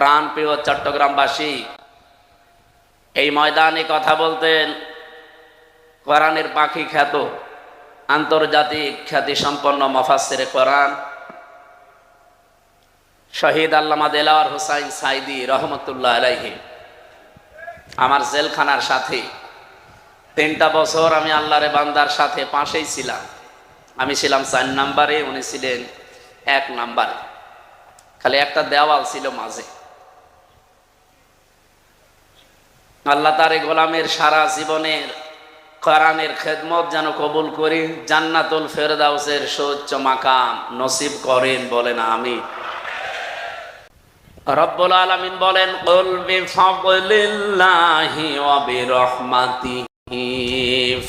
প্রাণপ্রিয় চট্টগ্রামবাসী, এই ময়দানে কথা বলতেন কোরআনের পাখি খ্যাত আন্তর্জাতিক খ্যাতি সম্পন্ন মুফাসসিরে কোরআন শহীদ আল্লামা দেলাওয়ার হোসাইন সাইদি রহমতুল্লাহ আলাইহি। আমার জেলখানার সাথে 3টা বছর আমি আল্লাহরে বান্দার সাথে পাশেই ছিলাম। আমি ছিলাম 4 নম্বরে, উনি ছিলেন 1 নম্বরে। খালি একটা দেওয়াল ছিল মাঝে। আল্লাহ তার গোলামের সারা জীবনের কোরআনের খেদমত যেন কবুল করি, জান্নাতুল ফেরদাউসের সুউচ্চ মাকাম নসিব করেন, বলেন আমিন। রব্বুল আলামিন বলেন, কুল বিফাদলিল্লাহি ওয়া বিরহমাতিহি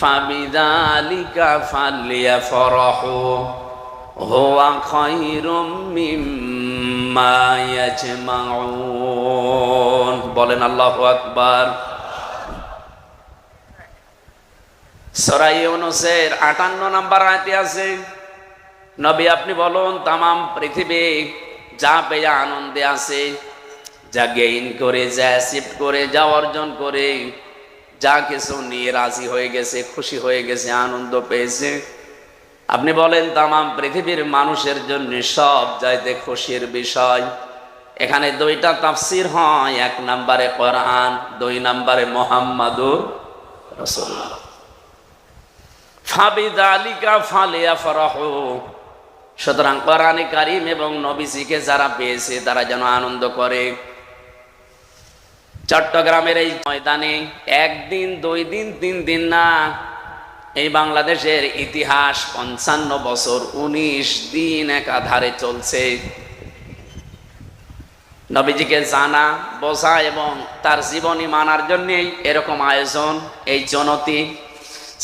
ফাবিযালিকা ফালইফরাহু হুয়া খায়রুম মিম্মা ইয়াজমাউন। বলেন আল্লাহু আকবার। সূরা ইউনূসের 58 নম্বর আয়াতে আছে, নবী আপনি বলুন তামাম পৃথিবী যা পেয়ে আনন্দে আছে, যা গেইন করে, যা অ্যাচিভ করে, যা অর্জন করে, যা কিছু নিয়ে রাজি হয়ে গেছে, খুশি হয়ে গেছে, আনন্দ পেয়েছে, আপনি বলেন তামাম পৃথিবীর মানুষের জন্য সব চাইতে খুশির বিষয়। এখানে 2টা তাফসীর হয়, 1 নম্বরে কোরআন, 2 নম্বরে মুহাম্মাদুর রাসূলুল্লাহ। ফাবিযালিকা ফালইফরাহু, সুতরাং কোরআনে কারীম এবং নবীজিকে যারা পেয়েছে তারা যেন আনন্দ করে। চট্টগ্রামের এই ময়দানে 1 দিন 2 দিন 3 দিন না, এই বাংলাদেশের ইতিহাস 55 বছর 19 দিন একাধারে চলছে। নবীজিকে জানা, বোঝা এবং তার জীবনী মানার জন্যই এরকম আয়োজন, এই জনতি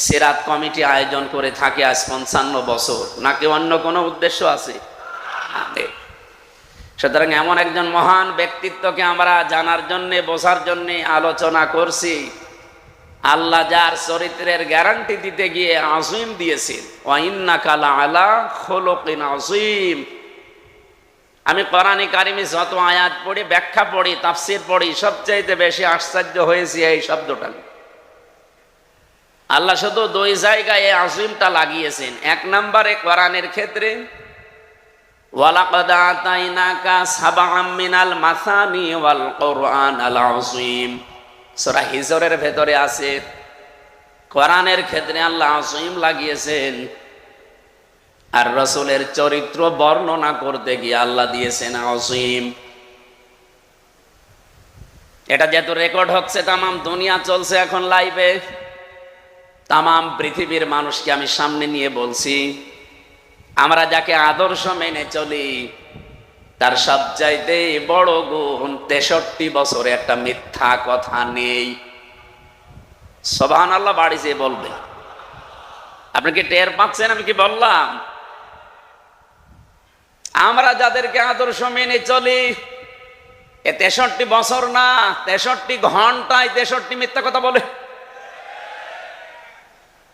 সিরাত কমিটি আয়োজন করে থাকে আজ 55 বছর। নাকি অন্য কোনো উদ্দেশ্য আছে? সুতরাং এমন একজন মহান ব্যক্তিত্বকে আমরা জানার জন্যে, বোঝার জন্যে আলোচনা করছি। আল্লাহ যার চরিত্রের গ্যারান্টি দিতে গিয়ে আযীম দিয়েছেন, ওয়া ইন্নাকা লাআলা খুলুকিন আযীম। আমি কোরআনে কারিমে যত আয়াত পড়ি, ব্যাখ্যা পড়ি, তাফসীর পড়ি, সবচাইতে বেশি আশ্চর্য হয়েছি এই শব্দটা। আল্লাহ শুধু 2 জায়গায় আযীমটা লাগিয়েছেন। 1 নম্বরে কোরআনের ক্ষেত্রে, ওয়ালাকাদ আতাইনাকা সাবআম মিনাল মাসানি ওয়াল কুরআনাল আযীম। সূরা হিজরের ভেতরে আছে, কোরআনের ক্ষেত্রে আল্লাহ আযীম লাগিয়েছেন। আর রাসূলের চরিত্র বর্ণনা করতে গিয়ে আল্লাহ দিয়েছেন আযীম। এটা যেহেতু রেকর্ড হচ্ছে, তামাম দুনিয়া চলছে এখন লাইভে, তামাম পৃথিবীর মানুষকে আমি সামনে নিয়ে বলছি, আমরা যাকে আদর্শ মেনে চলি তার সবচাইতে বড় গুণ 63 বছরে একটা মিথ্যা কথা নেই। সুবহানাল্লাহ বাড়ি যেয়ে বলবে। আপনি কি টের পাচ্ছেন আমি কি বললাম? আমরা যাদেরকে আদর্শ মেনে চলি, এ 63 বছর না, 63 ঘন্টায় 63 মিথ্যা কথা বলে।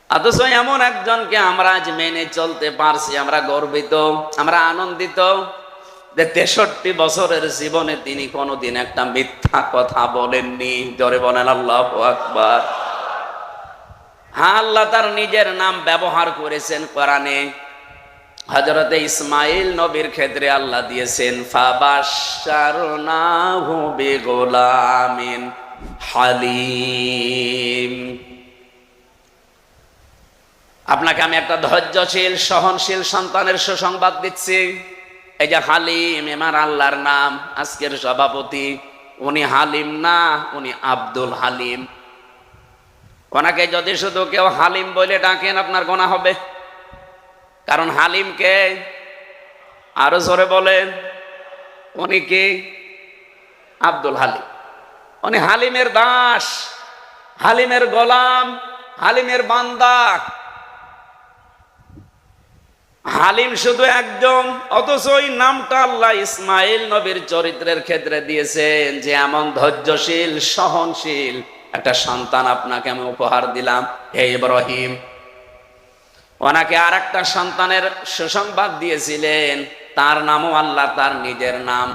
অথচ এমন একজনকে আমরা আজ মেনে চলতে পারছি, আমরা গর্বিত, আমরা আনন্দিত যে 63 বছরের জীবনে তিনি কোনোদিন একটা মিথ্যা কথা বলেননি। জোরে বলেন আল্লাহু আকবার। হ্যাঁ, আল্লাহ তার নিজের নাম ব্যবহার করেছেন কোরআনে। হযরতে ইসমাঈল নবীর ক্ষেত্রে আল্লাহ দিয়েছেন, ফাবাশশারনাহু বিগুলামিন হালিম। আপনাকে আমি একটা ধৈর্যশীল, সহনশীল সন্তানের সুসংবাদ দিচ্ছি। এই যে হালিম, আমার আল্লাহর নাম। আজকের সভাপতি উনি হালিম না, উনি আব্দুল হালিম। ওনাকে যদি শুধু কেউ হালিম বলে ডাকেন আপনার গুনাহ হবে, কারণ হালিম কে? আরো জোরে বলেন। উনি কি? আব্দুল হালিম। উনি হালিমের দাস, হালিমের গোলাম, হালিমের বান্দা। হালিম শুধু একজন, অথচ ওই নামটা আল্লাহ ইসমাঈল নবীর চরিত্রের ক্ষেত্রে দিয়েছেন যে এমন ধৈর্যশীল, সহনশীল একটা সন্তান আপনাকে আমি উপহার দিলাম, হে ইব্রাহিম। ওনাকে আর একটা সন্তানের সুসংবাদ দিয়েছিলেন, তার নামও আল্লাহ তার নিজের নাম,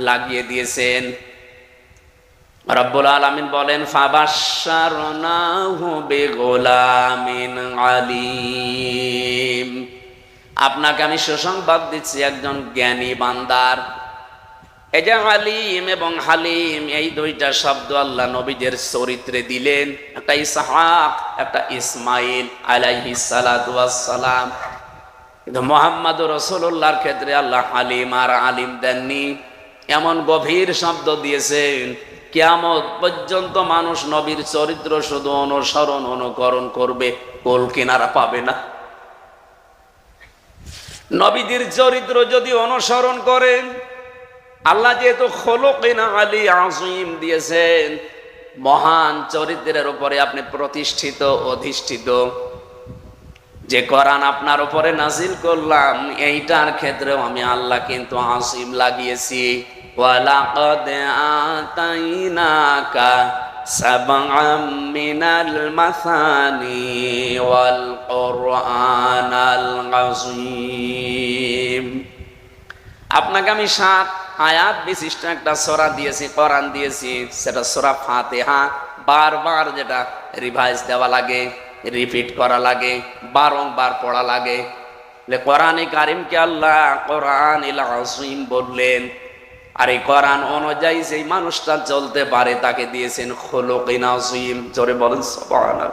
লাগিয়ে দিয়েছেন। রব্বুল আলামিন বলেন ফাবাশশারনাহু বিগুলামিন আলীম, আপনাকে আমি সুসংবাদ দিচ্ছি একজন জ্ঞানী বান্দার। এই যে আলিম এবং হালিম, এই দুইটা শব্দ আল্লাহ নবীদের চরিত্রে দিলেন, একটা ইসহাক একটা ইসমাইল আলাইহিস সালাতু ওয়াস সালাম। কিন্তু মুহাম্মদুর রাসূলুল্লাহর ক্ষেত্রে আল্লাহ হালিম আর আলিম দেননি, এমন গভীর শব্দ দিয়েছেন কিয়ামত পর্যন্ত মানুষ নবীর চরিত্র শুধু অনুসরণ অনুকরণ করবে, কোল কিনারা পাবে না। নবীদের চরিত্র যদি অনুসরণ করেন, আল্লাহ যেহেতু খুলুকিন আলী আযীম দিয়েছেন, মহান চরিত্রের উপরে আপনি প্রতিষ্ঠিত অধিষ্ঠিত, যে কোরআন আপনার উপরে নাজিল করলাম এইটার ক্ষেত্রেও আমি আল্লাহ কিন্তু আসিম লাগিয়েছি। ওয়ালাকাদ আতাইনাকা সাবআম মিনাল মাসানি ওয়াল কুরআনাল আযীম, আপনাকে আমি 7 আয়াত বিশিষ্ট একটা সূরা দিয়েছি, কোরআন দিয়েছি, সেটা সূরা ফাতিহা। বারবার যেটা রিভাইজ দেওয়া লাগে, রিপিট করা লাগে, বারংবার পড়া লাগে। কোরআনে কারিমকে আল্লাহ কোরআনুল আযীম বললেন, আর এই কোরআন অনুযায়ী যেই মানুষটা চলতে পারে তাকে দিয়েছেন খুলুকিন আযীম। জোরে বলেন সুবহানাল্লাহ।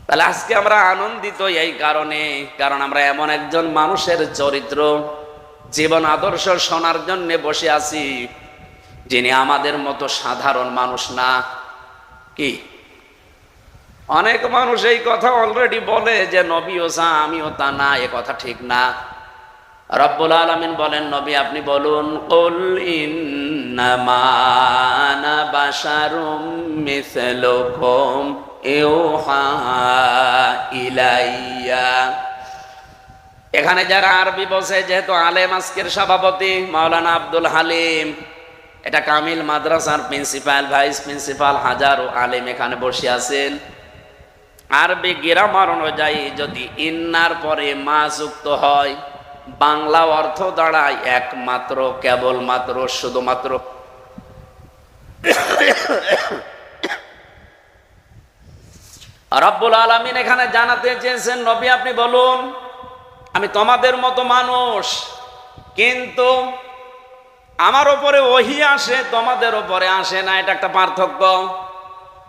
তাহলে আজকে আমরা আনন্দিত এই কারণে, কারণ আমরা এমন একজন মানুষের চরিত্র, জীবন আদর্শ শোনার জন্য বসে আছি, যিনি আমাদের মতো সাধারণ মানুষ না। কি অনেক মানুষ এই কথা অলরেডি বলে যে নবীও তা আমিও তা না, এ কথা ঠিক না। রব্বুল আলামিন বলেন, নবী আপনি বলুন, কুল ইন্নামা আনা বাশারুম মিসলুকুম ইউহা ইলাইয়া। এখানে যারা আরবি বসে, যেহেতু আলেম আজকের সভাপতি মাওলানা আব্দুল হালিম, এটা কামিল মাদ্রাসার প্রিন্সিপাল, ভাইস প্রিন্সিপাল, হাজারো আলেম এখানে বসে আছেন। আরবি গ্রামার অনুযায়ী যদি ইন্নার পরে মা যুক্ত হয়, বাংলা অর্থ দাঁড়ায় একমাত্র, কেবলমাত্র, শুধুমাত্র। রব্বুল আলামিন এখানে জানাতে চেয়েছেন, নবী আপনি বলুন আমি তোমাদের মতো মানুষ, কিন্তু আমার উপরে ওহী আসে, তোমাদের উপরে আসে না, এটা একটা পার্থক্য।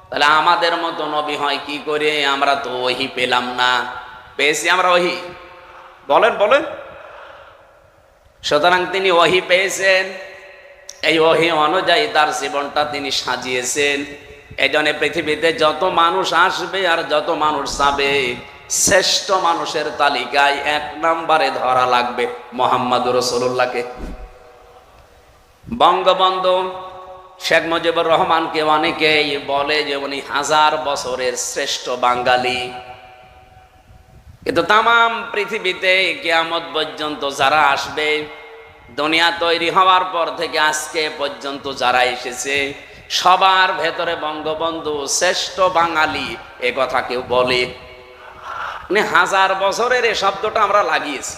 তাহলে আমাদের মতো নবী হয় কি করে? আমরা তো ওহী পেলাম না, পেয়েছি আমরা ওহী? বলেন বলেন। সুতরাং তিনি ওহী পেয়েছেন, এই ওহী অনুযায়ী তার জীবনটা তিনি সাজিয়েছেন। এই জন্য পৃথিবীতে যত মানুষ আসবে আর যত মানুষ যাবে, শ্রেষ্ঠ মানুষের তালিকায় 1 নম্বরে ধরা লাগবে মুহাম্মদুর রাসূলুল্লাহকে। বঙ্গবন্ধু শেখ মুজিবুর রহমানকে অনেকেই বলে যে উনি 1000 বছরের শ্রেষ্ঠ বাঙালি, কিন্তু তামাম পৃথিবীতে কিয়ামত পর্যন্ত যারা আসবে, দুনিয়া তৈরি হওয়ার পর থেকে আজকে পর্যন্ত যারা এসেছে, সবার ভেতরে বঙ্গবন্ধু শ্রেষ্ঠ বাঙালি এ কথা কেউ বলে? 1000 বছরের এই শব্দটা আমরা লাগিয়েছি,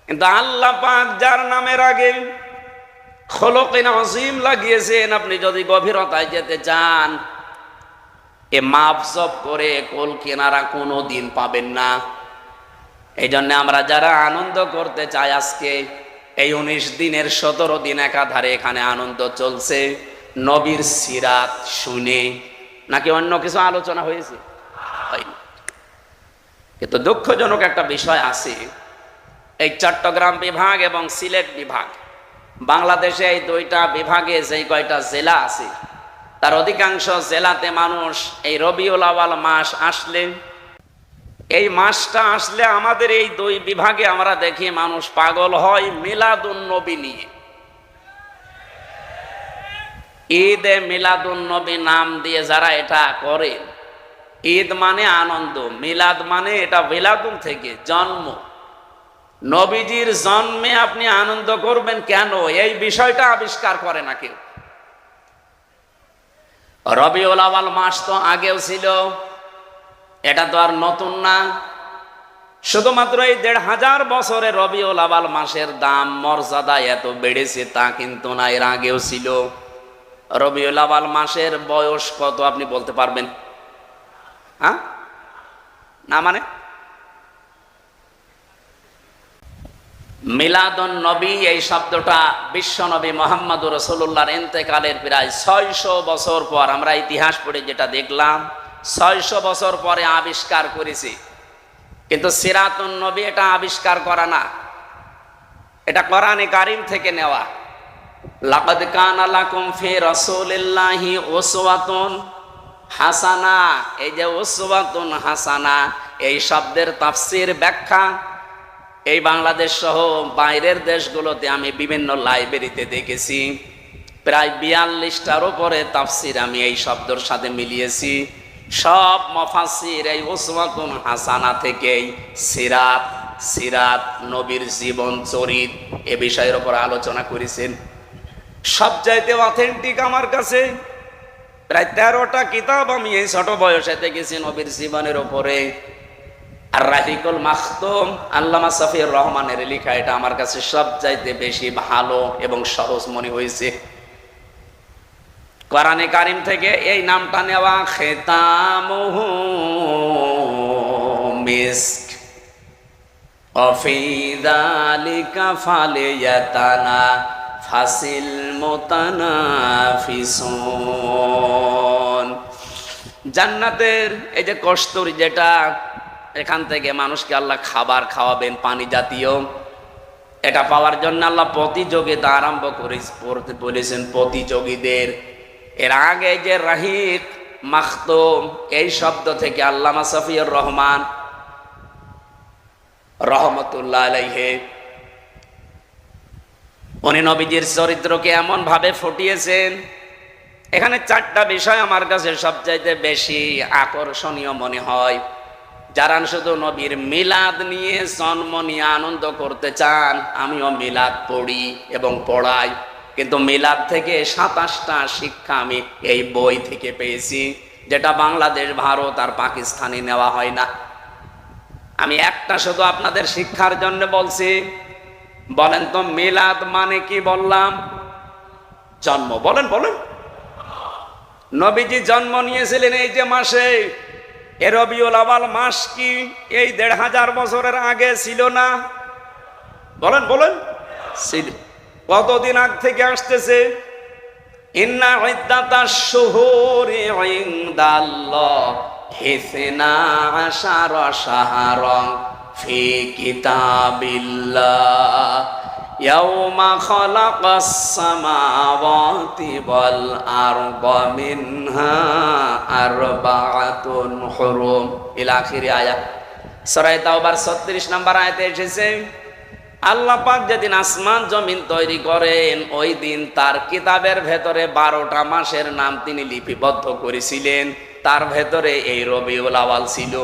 কিন্তু আল্লাহ পাক যার নামের আগে খুলুকিন আযীম লাগিয়েছেন, আপনি যদি গভীরতায় যেতে চান, এ মাপজব করে কোল কিনারা কোনো দিন পাবেন না। এই জন্য আমরা যারা আনন্দ করতে চাই, আজকে এই 19 দিনের 17 দিন একাধারে এখানে আনন্দ চলছে নবীর সিরাত শুনে, নাকি অন্য কিছু আলোচনা হয়েছে? হয়নি। কিন্তু দুঃখজনক একটা বিষয় আছে, এই চট্টগ্রাম বিভাগ এবং সিলেট বিভাগ, বাংলাদেশে এই 2টা বিভাগে যেই কয়টা জেলা আছে, তার অধিকাংশ জেলাতে মানুষ এই রবিউল আউয়াল মাস আসলে, এই মাসটা আসলে আমাদের এই 2 বিভাগে আমরা দেখি মানুষ পাগল হয় মিলাদুন নবী নিয়ে। ঈদে মিলাদুন নবী নাম দিয়ে যারা এটা করে, ঈদ মানে আনন্দ, মিলাদ মানে এটা মিলাদুন থেকে জন্ম, নবীজির জন্মে আপনি আনন্দ করবেন কেন? এই বিষয়টা আবিষ্কার করে না কেউ। রবিউল আউয়াল মাস তো আগেও ছিল, এটা তো আর নতুন না। শুধুমাত্র এই ১৫০০ বছরে রবিউল আউয়াল মাসের দাম মর্যাদা এত বেড়েছে তা কিন্তু না, এর আগেও ছিল। রবিউল আউয়াল মাসের বয়স কত আপনি বলতে পারবেন? হ্যাঁ, না মানে মিলাদুন নবী এই শব্দটা বিশ্ব নবী মুহাম্মদুর রাসূলুল্লাহর ইন্তেকালের প্রায় ৬০০ বছর পর, আমরা ইতিহাস পড়ে যেটা দেখলাম ৬০০ বছর পরে আবিষ্কার করেছি। কিন্তু সিরাতুন নবী এটা আবিষ্কার করা না, এটা কোরআনে কারীম থেকে নেওয়া। লাকাদ কানা লাকুম ফি রাসূলিল্লাহি উসওয়াতুন হাসানা, এই যে উসওয়াতুন হাসানা এই শব্দের তাফসীর ব্যাখ্যা এই বাংলাদেশ সহ বাইরের দেশগুলোতে আমি বিভিন্ন লাইব্রেরিতে দেখেছি। প্রায় ৪২টার উপরে তাফসীর আমি এই শব্দের সাথে মিলিয়েছি। সব মুফাসসির এই উসওয়াতুন হাসানা থেকেই সিরাত নবীর জীবন চরিত এ বিষয়ের উপর আলোচনা করেছেন। সবচাইতে অথেন্টিক আমার কাছে প্রায় ১৩টা কিতাব আমি এই ছোট বয়সে দেখেছি নবীর জীবনের উপরে। আর রাহিকুল মাখতুম আল্লামা সাফিউর রহমানের লেখা, এটা আমার কাছে সবচাইতে বেশি ভালো এবং সহজ মনে হয়েছে। কোরআনে কারীম থেকে এই নামটা নেওয়া, খিতামুহু মিস্ক ওয়াফি যালিকা ফালিয়াতানা ফাসিল মুতানাফিসুন। জান্নাতের এই যে কস্তুরী, যেটা এখান থেকে মানুষকে আল্লাহ খাবার খাওয়াবেন পানি জাতীয়, এটা পাওয়ার জন্য আল্লাহ প্রতিযোগিতা আরম্ভ করতে বলেছেন প্রতিযোগীদের। এর আগে যে রাহিক মাখতুম এই শব্দ থেকে আল্লামা সাফিউর রহমান রহমতুল্লাহ আলাইহি উনি নবীজির চরিত্রকে এমন ভাবে ফুটিয়েছেন। এখানে 4টা বিষয় আমার কাছে সবচাইতে বেশি আকর্ষণীয় মনে হয়। যারা শুধু নবীর মিলাদ নিয়ে জন্ম নিয়ে আনন্দ করতে চান, আমিও মিলাদ পড়ি এবং পড়াই, কিন্তু মিলাদ থেকে 27টা শিক্ষা আমি এই বই থেকে পেয়েছি, যেটা বাংলাদেশ, ভারত আর পাকিস্তানে নেওয়া হয় না। আমি একটা শুধু আপনাদের শিক্ষার জন্য বলছি। বলেন তো মিলাদ মানে কি? বললাম জন্ম। বলেন বলেন, নবীজি জন্ম নিয়েছিলেন এই যে মাসে, এ রবিউল আউয়াল মাস কি এই ১৫০০ বছরের আগে ছিল না? বলেন বলেন, ছিল। কতদিন আগ থেকে আসতেছে? ইন্না ইদ্দাতাশ শুহুরি ইনদাল্লাহি 12 শাহরান ফি কিতাবিল্লাহ ইয়াউমা খালাকাস সামাওয়াতি ওয়াল আরদা মিনহা আরবাআতুন হুরুম ইলা আখিরি আয়াত। সূরা তাওবার ৩৬ নম্বর আয়াতে এসেছে, আল্লাহ পাক যেদিন আসমান জমিন তৈরি করেন ওই দিন তার কিতাবের ভেতরে 12টা মাসের নাম তিনি লিপিবদ্ধ করেছিলেন, তার ভেতরে এই রবিউল আউয়াল ছিল।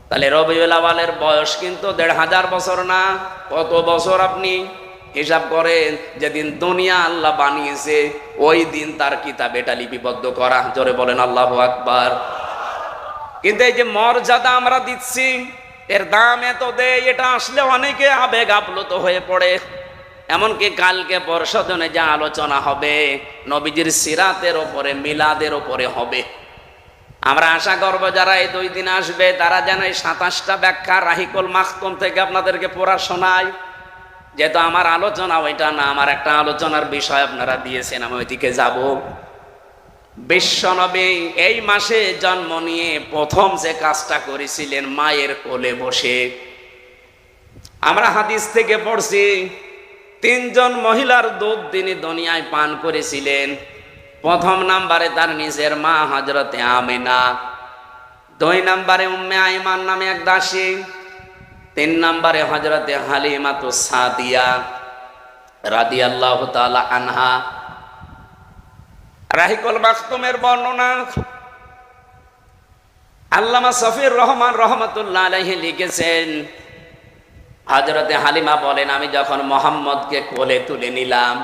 তাহলে রবিউল আউয়ালের বয়স কিন্তু ১৫০০ বছর না। কত বছর আপনি হিসাব করেন? যেদিন দুনিয়া আল্লাহ বানিয়েছে ওই দিন তার কিতাব এটা লিপিবদ্ধ করা। জোরে বলেন আল্লাহু আকবার। কিন্তু এই যে মর্যাদা আমরা দিচ্ছি, এর দাম এত দেয়, এটা আসলে অনেকে আবেগ আপ্লুত হয়ে পড়ে। এমনকি কালকে পরশোধনে যা আলোচনা হবে নবীজির সিরাতের ওপরে, মিলাদের ওপরে হবে। আমরা আশা করব যারা এই 2 দিন আসবে তারা যেন এই 27টা ব্যাখ্যা রাহিকুল মাখতুম থেকে আপনাদেরকে পড়া শোনায়। যেহেতু আমার আলোচনা ওইটা না, আমার একটা আলোচনার বিষয় আপনারা দিয়েছেন, আমি ওইদিকে যাব। বিশ্বনবী এই মাসে জন্ম নিয়ে প্রথম যে কাজটা করেছিলেন মায়ের কোলে বসে, আমরা হাদিস থেকে পড়ছি 3 জন মহিলার দুধ তিনি দুনিয়ায় পান করেছিলেন। প্রথম নাম্বারে তার নিজের মা হযরতে আমিনা, 2 নম্বরে উম্মে আইমান নামে এক দাসী, 3 নম্বরে হযরতে হালিমাতুস সাদিয়া রাদিয়াল্লাহু তাআলা আনহা। রাহিকুল মাখতুমের বর্ণনা আল্লামা সাফিউর রহমান রহমাতুল্লাহ আলাইহি লিখেছেন, হযরতে হালিমা বলেন, আমি যখন মুহাম্মদকে কোলে তুলে নিলাম,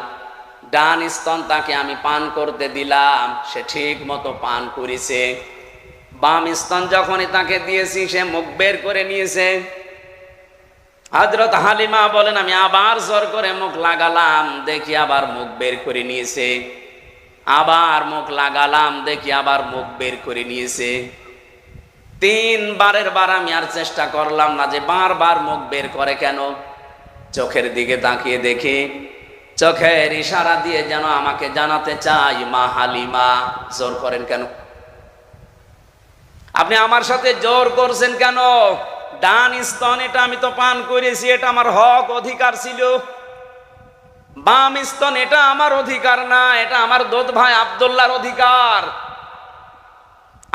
ডান স্তন তাকে আমি পান করতে দিলাম, সে ঠিক মতো পান করেছে। বাম স্তন যখনই তাকে দিয়েছি সে মুখ বের করে নিয়েছে। হযরত হালিমা বলেন আমি আবার জোর করে মুখ লাগালাম, দেখি আবার মুখ বের করে নিয়েছে। আবার মুখ লাগালাম, দেখি আবার মুখ বের করে নিয়েছে। 3 বারের বার আমি আর চেষ্টা করলাম না যে বারবার মুখ বের করে কেন। চোখের দিকে তাকিয়ে দেখি চোখের ইশারা দিয়ে যেন আমাকে জানাতে চাই, মা হালিমা জোর করেন কেন? আপনি আমার সাথে জোর করছেন কেন? ডান স্তন এটা আমি তো পান করেছি, এটা আমার হক অধিকার ছিল। বাম স্তন এটা আমার অধিকার না, এটা আমার দোত ভাই আব্দুল্লাহর অধিকার।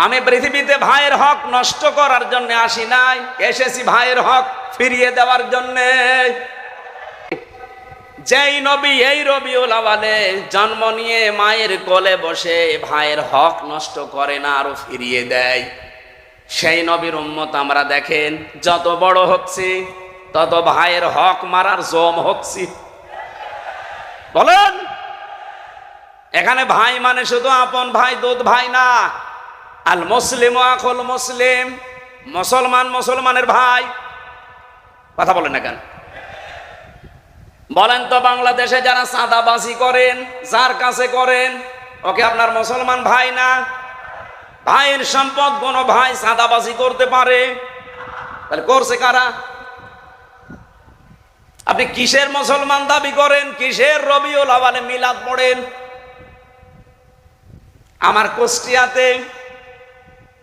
আমি পৃথিবীতে ভাইয়ের হক নষ্ট করার জন্য আসি নাই, এসেছি ভাইয়ের হক ফিরিয়ে দেওয়ার জন্য। যেই নবী এই রবিউল আওয়ালে জন্ম নিয়ে মায়ের কোলে বসে ভাইয়ের হক নষ্ট করে না, আরো ফিরিয়ে দেয়, সেই নবীর উম্মত আমরা দেখেন যত বড় হচ্ছে তত ভাইয়ের হক মারার জম হচ্ছে। বলেন, এখানে ভাই মানে শুধু আপন ভাই দুধ ভাই না। আল মুসলিম আখুল মুসলিম, মুসলমান মুসলমানের ভাই। কথা বলেন না কেন? বলেন তো বাংলাদেশে যারা চাঁদাবাজি করেন, যার কাছে করেন, ওকে আপনার মুসলমান ভাই না? ভাইয়ের সম্পদ কোন ভাই চাঁদাবাজি করতে পারে? তাহলে করছে কারা? আপনি কিসের মুসলমান দাবি করেন? কিসের রবিউল আওয়ালে মিলাদ পড়েন? আমার কুষ্টিয়াতে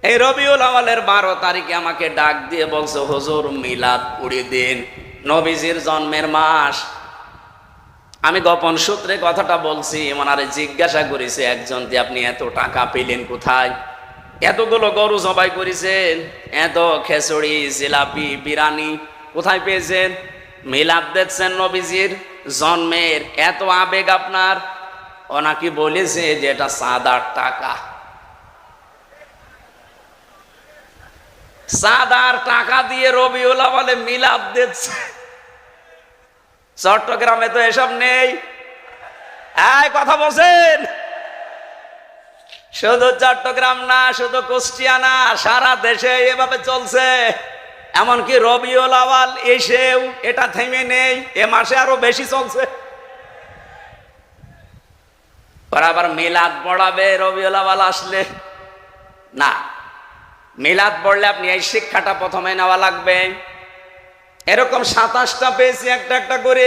এই রবিউল আওয়ালের 12 তারিখে আমাকে ডাক দিয়ে বলছে, হুজুর মিলাদ পড়িয়ে দিন, নবীজির জন্মের মাস। আমি গোপন সূত্রে কথাটা বলছি, ওনারে জিজ্ঞাসা করেছে একজন যে আপনি এত টাকা পেলেন কোথায়? এতগুলো গরু জবাই করেছেন, এত খেচড়ি জিলাপি বিরানি কোথায় পেয়েছেন? মিলাদ দেখছেন নবীজির জন্মের, এত আবেগ আপনার। ওনাকে বলেছে যে এটা চাঁদার টাকা। চাঁদার টাকা দিয়ে রবিউল আওয়ালে মিলাদ দিচ্ছে। চট্টগ্রামে তো এসব নেই। এই কথা বলছেন, শুধু চট্টগ্রাম না, শুধু কুষ্টিয়া না, সারা দেশে এভাবে চলছে। এমনকি রবিউল আওয়াল এসেও এটা থেমে নেই, এ মাসে আরো বেশি চলছে। ওরা আবার মিলাদ পড়াবে রবিউল আওয়াল আসলে না। মিলাদ পড়লে আপনি এই শিক্ষাটা প্রথমে নেওয়া লাগবে। এরকম 27টা পেয়েছি একটা একটা করে।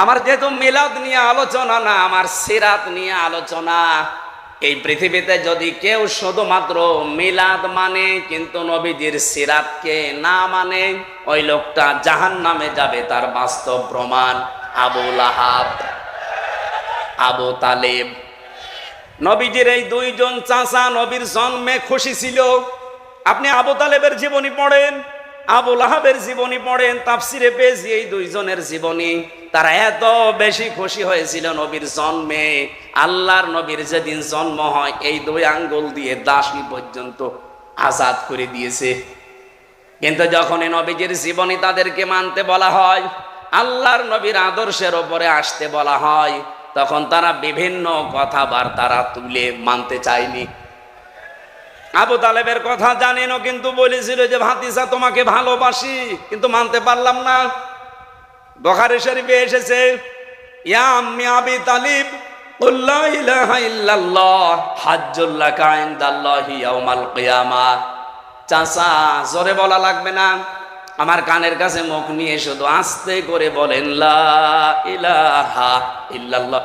আমার যেহেতু মিলাদ নিয়ে আলোচনা না, আমার সিরাত নিয়ে আলোচনা। এই পৃথিবীতে যদি কেউ শুধুমাত্র মিলাদ মানে কিন্তু নবীজির সিরাতকে না মানে, ওই লোকটা জাহান্নামে যাবে, তার বাস্তব প্রমাণ আবু লাহাব, আবু তালেব। নবীজির এই 2 জন চাচা নবীর জন্মে খুশি ছিল। আপনি আবু তালেবের জীবনী পড়েন, আবু লাহাবের জীবনী পড়েন, তাফসিরে পেয়েছি এই 2 জনের জীবনী। তারা এত বেশি খুশি হয়েছিল নবীর জন্মে, আল্লাহর নবীর যেদিন জন্ম হয় এই 2 আঙ্গুল দিয়ে দাসী পর্যন্ত আজাদ করে দিয়েছে। কিন্তু যখনই নবীজির জীবনী তাদেরকে মানতে বলা হয়, আল্লাহর নবীর আদর্শের ওপরে আসতে বলা হয়, তখন তারা বিভিন্ন কথাবার্তা তুলে মানতে চায়নি। আবু তালেবের কথা জানেন, কিন্তু বলেছিল যে ভাতিজা তোমাকে ভালোবাসি, কিন্তু মানতে পারলাম না। বুখারী শরীফে এসেছে, ইয়া আম্মি আবি তালিব লা ইলাহা ইল্লাল্লাহ হাজ্জুল লাকা ইনদাল্লাহি ইয়াউমাল কিয়ামাহ। চাচা, জোরে বলা লাগবে না, আমার কানের কাছে মুখ নিয়ে শুধু আস্তে করে বলেন লা ইলাহা ইল্লাল্লাহ।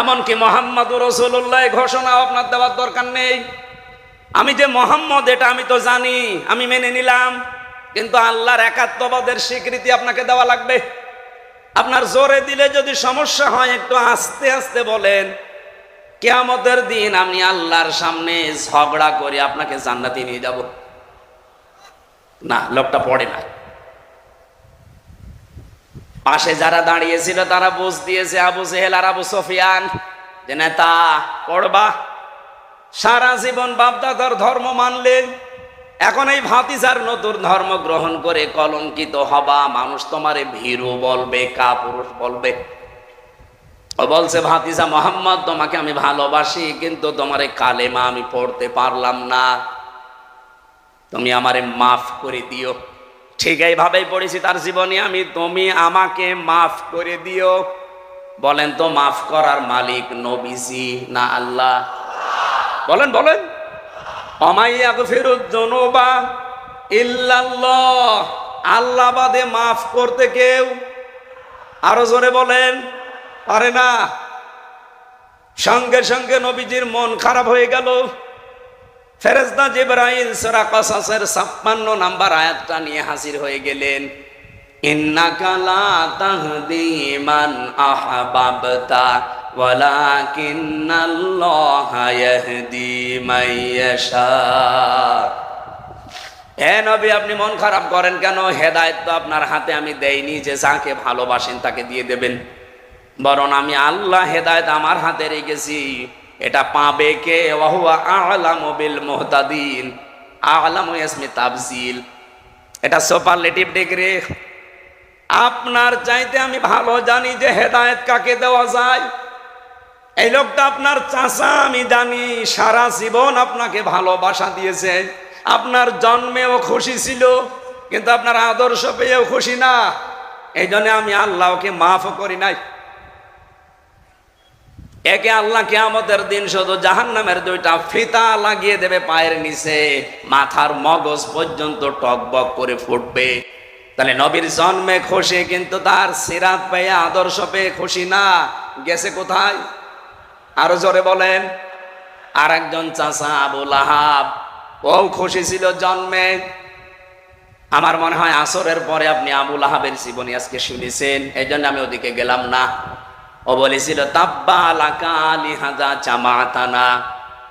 এমনকি মুহাম্মাদুর রাসূলুল্লাহ ঘোষণা আপনার দেওয়ার দরকার নেই। আমি যে মুহাম্মদ এটা আমি তো জানি, আমি মেনে নিলাম, কিন্তু আল্লাহর একাত্মবাদের স্বীকৃতি আপনাকে দেওয়া লাগবে। আপনার জোরে দিলে যদি সমস্যা হয়, একটু আস্তে আস্তে বলেন। কিয়ামতের দিন আমি আল্লাহর সামনে ঝগড়া করে আপনাকে জান্নাতে নিয়ে যাব না। লোকটা পড়ে না। পাশে যারা দাঁড়িয়েছিল তারা বুঝ দিয়েছে, আবু জেহেল আর আবু সুফিয়ান, যে নেতা পড়বা, সারা জীবন বাপদাদার ধর্ম মানলেন, এখন এই ভাতিজার নতুন ধর্ম গ্রহণ করে কলঙ্কিত হবা, মানুষ তোমারে ভীরু বলবে, কাপুরুষ বলবে। ও বলছে, ভাতিজা মুহাম্মদ তোমাকে আমি ভালোবাসি, কিন্তু তোমার কালেমা আমি পড়তে পারলাম না, তুমি আমারে মাফ করে দিও। ঠিক এইভাবেই পড়েছি তার জীবনী আমি। তুমি আমাকে মাফ করে দিও। বলেন তো মাফ করার মালিক নবীজি না আল্লাহ? বলেন বলেন। ওমাই ইয়াগফিরুয যুনুবা ইল্লাল্লাহ, আল্লাহ বাদে মাফ করতে কেউ, আরো জোরে বলেন, পারে না। সঙ্গে সঙ্গে নবীজির মন খারাপ হয়ে গেল। ফেরেশতা জিবরাইল সূরা কসসের 56 নাম্বার আয়াতটা নিয়ে হাজির হয়ে গেলেন। ইন্নাকা লা তাহদি মান আহবাবতা ওয়ালাকিন্নাল্লাহা ইয়াহদি মাইয়াশা। হে নবী, আপনি মন খারাপ করেন কেন? হেদায়েত তো আপনার হাতে আমি দেইনি যে যাকে ভালোবাসেন তাকে দিয়ে দেবেন, বরং আমি আল্লাহ হেদায়েত আমার হাতে রেখেছি। এটা পাবে কে? ওয়াহুয়া আ'লামু বিল মুহতাদিন। আ'লামু ইসমি তাফজিল, এটা সুপারলেটিভ ডিগ্রি। আপনার চাইতে আমি ভালো জানি যে হেদায়েত কাকে দেওয়া যায়। এই লোকটা আপনার চাচা, আমি জানি সারা জীবন আপনাকে ভালোবাসা দিয়েছে। আপনার জন্মেও খুশি ছিল, কিন্তু আপনার আদর্শ পেয়েও খুশি না। এই জন্য আমি আল্লাহকে মাফও করি নাই। একে আল্লাহ কিয়ামতের দিন শুধু জাহান্নামের 2টা ফিতা লাগিয়ে দেবে পায়ের নিচে, মাথার মগজ পর্যন্ত টকবক করে ফুটবে। তাহলে নবীর জন্মে খুশি, কিন্তু তার সিরাত পেয়ে আদর্শ পেয়ে খুশি না। গেছে কোথায়? আরো জোরে বলেন। আর একজন চাচা আবু লাহাব, ও খুশি ছিল জন্মে। আমার মনে হয় আসরের পরে আপনি আবু লাহাবের জীবনী আজকে শুনেছেন, এই জন্য আমি ওদিকে গেলাম না। ও বলেছিল তাব্বা লাকা লিহাযা জামাতানা,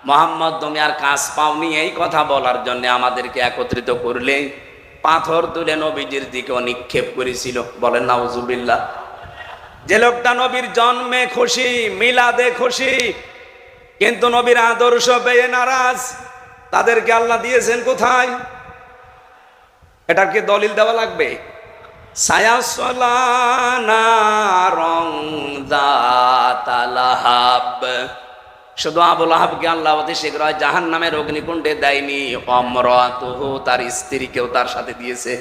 মুহাম্মদ তুমি আর কাজ পাওনি এই কথা বলার জন্য আমাদেরকে একত্রিত করলে। পাথর তুলে নবীজির দিকে নিক্ষেপ করেছিল। বলেন নাউজুবিল্লাহ। যে লোকটা নবীর জন্মে খুশি, মিলাদে খুশি, কিন্তু নবীর আদর্শ পেয়ে নারাজ, তাদেরকে আল্লাহ দিয়েছেন কোথায়? এটার কি দলিল দেওয়া লাগবে? সায়াসলা নারং যাতা লাহাব। শুধু আবু লাহাবকে আল্লাহ অতি শীঘ্র জাহান্নামের অগ্নিকুণ্ডে দেয়নি, অমরাতুহু তার স্ত্রীকেও তার সাথে দিয়েছে।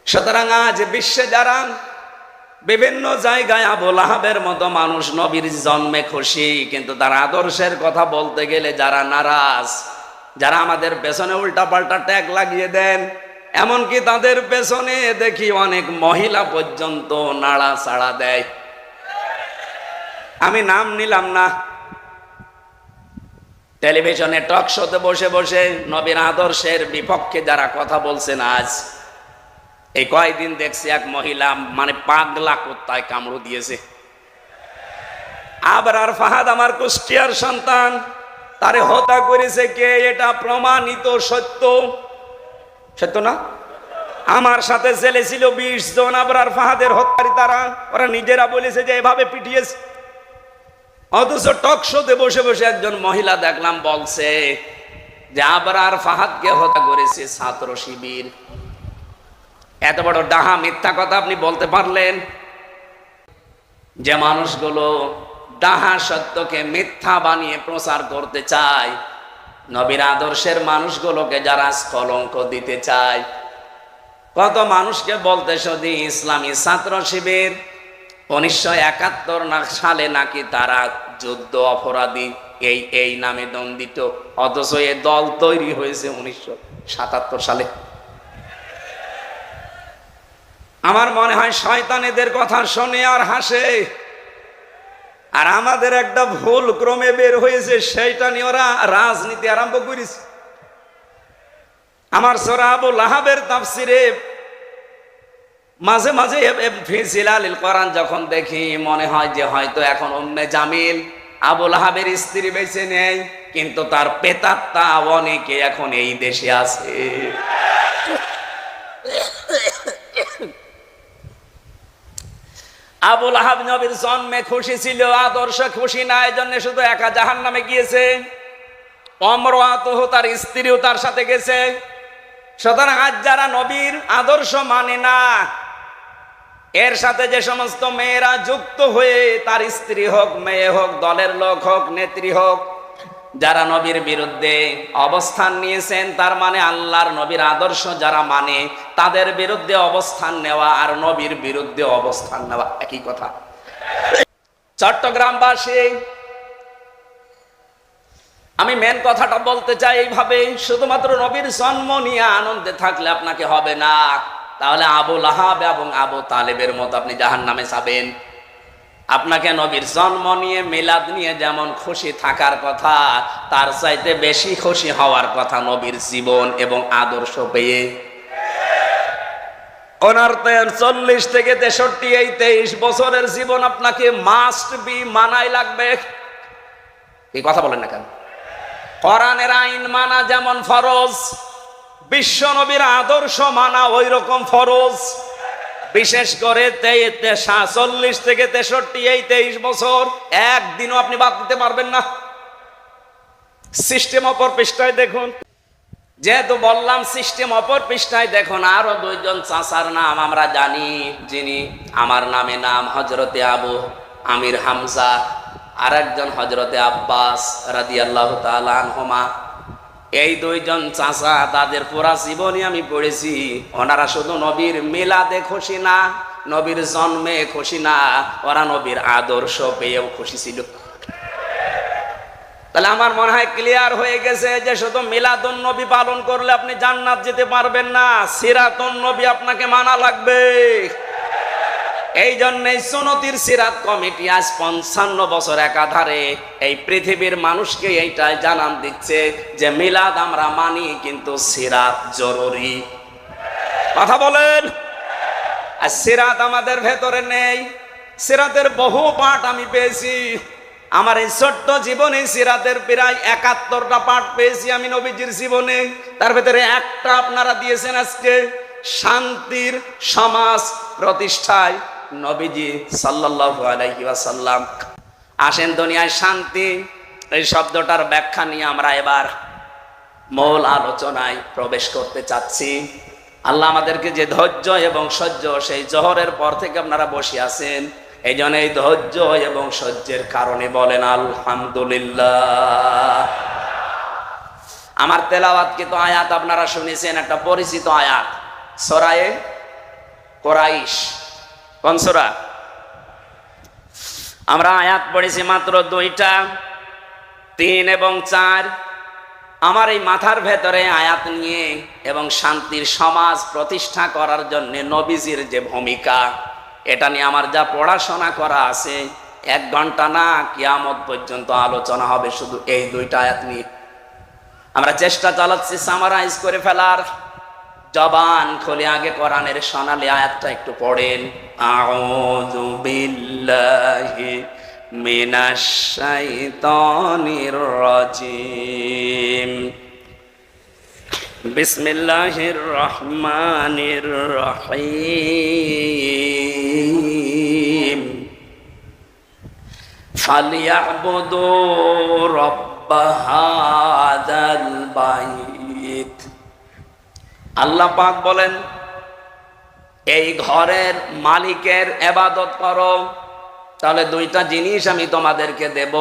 সুতরাং আজ বিশ্বে যারা বিভিন্ন জায়গায় আবু লাহাবের মতো মানুষ নবীর জন্মে খুশি, কিন্তু তার আদর্শের কথা বলতে গেলে যারা নারাজ, যারা আমাদের পেছনে উল্টাপাল্টা ট্যাগ লাগিয়ে দেন, এমনকি তাদের পেছনে দেখি অনেক মহিলা পর্যন্ত নাড়াচাড়া দেয়। আমি নাম নিলাম না। টেলিভিশনে টক শোতে বসে বসে নবীর আদর্শের বিপক্ষে যারা কথা বলছেন, আজ এই কয়েকদিন দেখছি এক মহিলা মানে পাগলা কুত্তায় কামড় দিয়েছে। আবরার ফাহাদ আমার কুষ্টিয়ার সন্তান, তারে হত্যা করেছে কে? এটা প্রমাণিত সত্য। সত্য না? আমার সাথে জেলে ছিল 20 জন আবরার ফাহাদের হত্যাকারী। তারা ওরা নিজেরা বলেছে যে এভাবে পিটিয়েছে। অথচ টক শোতে বসে বসে একজন মহিলা দেখলাম বলছে যে আবরার ফাহাদকে হত্যা করেছে ছাত্র শিবির। এত বড় ডাহা মিথ্যা কথা আপনি বলতে পারলেন? যে মানুষগুলো ডাহা সত্যকে মিথ্যা বানিয়ে প্রচার করতে চায়, নবীর আদর্শের মানুষগুলোকে যারা কলঙ্ক দিতে চায়, কত মানুষকে বলতে শুধু ইসলামী ছাত্র শিবির 1971 সালে নাকি তারা যুদ্ধ অপরাধী এই নামে দণ্ডিত, অথচ এ দল তৈরি হয়েছে 1977 সালে। আমার মনে হয় শয়তান এদের কথা শুনে আর হাসে, আর আমাদের একটা ভুল ক্রমে বের হয়েছে, সেইটা নিয়ে ওরা রাজনীতি আরম্ভ করেছে। আমার সূরা আবু লাহাবের তাফসিরে মাঝে মাঝে ফি জিলালিল কোরআন যখন দেখি, মনে হয় যে হয়তো এখন উম্মে জামিল আবু লাহাবের স্ত্রী বেঁচে নেই, কিন্তু তার পেতাত্তা অনেকে এখন এই দেশে আছে। আবু লাহাব নবীর জন্মে খুশি ছিল, আদর্শ খুশি না, এই জন্য শুধু একা জাহান্নামে গিয়েছে। অমরাতুহু তার স্ত্রীও তার সাথে গেছে। সুতরাং আজ যারা নবীর আদর্শ মানে না, এর সাথে যে সমস্ত মেয়েরা যুক্ত হয়ে, তার স্ত্রী হোক, মেয়ে হোক, দলের লোক হোক, নেত্রী হোক, যারা নবীর বিরুদ্ধে অবস্থান নিয়েছেন, তার মানে আল্লাহর নবীর আদর্শ যারা মানে তাদের বিরুদ্ধে অবস্থান নেওয়া আর নবীর বিরুদ্ধে অবস্থান নেওয়া একই কথা। চট্টগ্রামবাসী, আমি মেন কথাটা বলতে চাই এইভাবে, শুধুমাত্র নবীর জন্ম নিয়ে আনন্দে থাকলে আপনাকে হবে না, তাহলে আবু লাহাব এবং আবু তালেবের মতো আপনি জাহান্নামে যাবেন। আপনাকে নবীর জন্ম নিয়ে মিলাদ নিয়ে যেমন খুশি থাকার কথা, তার চাইতে বেশি খুশি হওয়ার কথা নবীর জীবন এবং আদর্শ পেয়ে। ওনার 40 থেকে 63 এই 23 বছরের জীবন আপনাকে মাস্ট বি মানাই লাগবে। এই কথা বলেন না কেন? কোরআনের আইন মানা যেমন ফরজ, বিশ্ব নবীর আদর্শ মানা ওই রকম ফরজ। বিশেষ করে 40 থেকে 63 এই 23 বছর একদিনও আপনি বাদ দিতে পারবেন না। সিস্টেম অপর পৃষ্ঠায় দেখুন, যেহেতু বললাম সিস্টেম অপর পৃষ্ঠায় দেখুন, আরো দুইজন চাচার নাম আমরা জানি, যিনি আমার নামে নাম হযরতে আবু আমির হামজা, আর একজন হযরতে আব্বাস রাদিয়াল্লাহু তাআলা আনহুমা। এই দুইজন চাচা, তাদের পুরা জীবনী আমি পড়েছি। ওনারা শুধু নবীর মিলাদে খুশি না, নবীর জন্মে খুশি না, ওরা নবীর আদর্শ পেয়েও খুশি ছিল। তাহলে আমার মনে হয় ক্লিয়ার হয়ে গেছে যে শুধু মিলাদুন নবী পালন করলে আপনি জান্নাত যেতে পারবেন না, সিরাতুন নবী আপনাকে মানা লাগবে। এই জন্যই সুন্নতির সিরাত কমিটি আজ 55 বছর একাধারে এই পৃথিবীর মানুষকে এইটাই জানান দিচ্ছে যে মিলাদ আমরা মানি, কিন্তু সিরাত জরুরি। কথা বলেন। আর সিরাত আমাদের ভেতরে নেই। সিরাতের বহু পাঠ আমি পেয়েছি। আমার এই ছোট্ট জীবনে সিরাতের প্রায় 71টা পাঠ পেয়েছি আমি নবীজির জীবনে। তার ভেতরে একটা আপনারা দিয়েছেন আজকে, শান্তির সমাজ প্রতিষ্ঠায় নবীজি সাল্লাল্লাহু আলাইহি ওয়াসাল্লাম। আসেন, দুনিয়ায় শান্তি এই শব্দটার ব্যাখ্যা নিয়ে আমরা এবার মূল আলোচনায় প্রবেশ করতে চাচ্ছি। আল্লাহ আমাদেরকে যে ধৈর্য এবং সহ্য, সেই জোহরের পর থেকে আপনারা বসে আছেন, এই জন্য এই ধৈর্য এবং সহ্যের কারণে বলেন আলহামদুলিল্লাহ। আমার তেলাওয়াতকৃত আয়াত আপনারা শুনেছেন, একটা পরিচিত আয়াত, সূরা কুরাইশ। কোন সূরা? আমরা আয়াত পড়েছি মাত্র 2টা, 3 এবং 4। আমার এই মাথার ভেতরে আয়াত নিয়ে এবং শান্তির সমাজ প্রতিষ্ঠা করার জন্য নবীজির যে ভূমিকা, এটা নিয়ে আমার যা পড়াশোনা করা আছে, 1 ঘন্টা না কিয়ামত পর্যন্ত আলোচনা হবে শুধু এই 2টা আয়াত নিয়ে। আমরা চেষ্টা চালাচ্ছি সামারাইজ করে ফেলার। জবান খুলে আগে কোরআনের সোনালী আয়াতটা একটু পড়েন। আউযু বিল্লাহি মিনাশ শাইতানির রাজিম, বিসমিল্লাহির রহমানির রহিম, ফালিয়াবুদু রাব্ব হাযাল বাইত। আল্লাহ পাক বলেন, এই ঘরের মালিকের ইবাদত করো। তাহলে 2টা জিনিস আমি তোমাদেরকে দেব।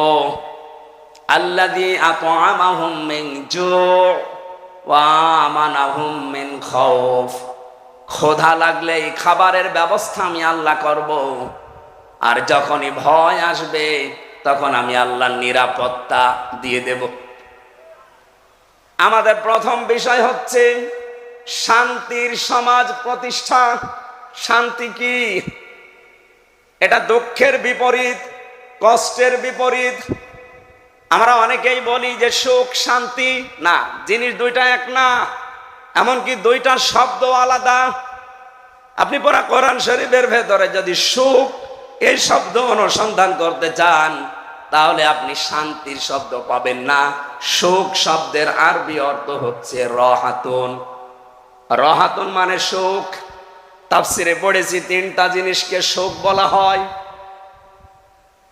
আল্লাযী আত'আমাহুম মিন জু' ওয়া আমানাহুম মিন খাউফ। ক্ষুধা লাগলে এই খাবারের ব্যবস্থা আমি আল্লাহ করব, আর যখনই ভয় আসবে তখন আমি আল্লাহর নিরাপত্তা দিয়ে দেব। আমাদের প্রথম বিষয় হচ্ছে শান্তির সমাজ প্রতিষ্ঠা। শান্তি কি? এটা দুঃখের বিপরীত, কষ্টের বিপরীত। আমরা অনেকেই বলি যে সুখ শান্তি, না, জিনিস 2টা এক না, এমনকি 2টার শব্দ আলাদা। আপনি পুরা কোরআন শরীফের ভেতরে যদি সুখ এই শব্দ অনুসন্ধান করতে চান, তাহলে আপনি শান্তির শব্দ পাবেন না। সুখ শব্দের আরবি অর্থ হচ্ছে রাহাতুন। রাহাতুন মানে সুখ। তাফসিরে পড়েছি 3টা জিনিসকে সুখ বলা হয়।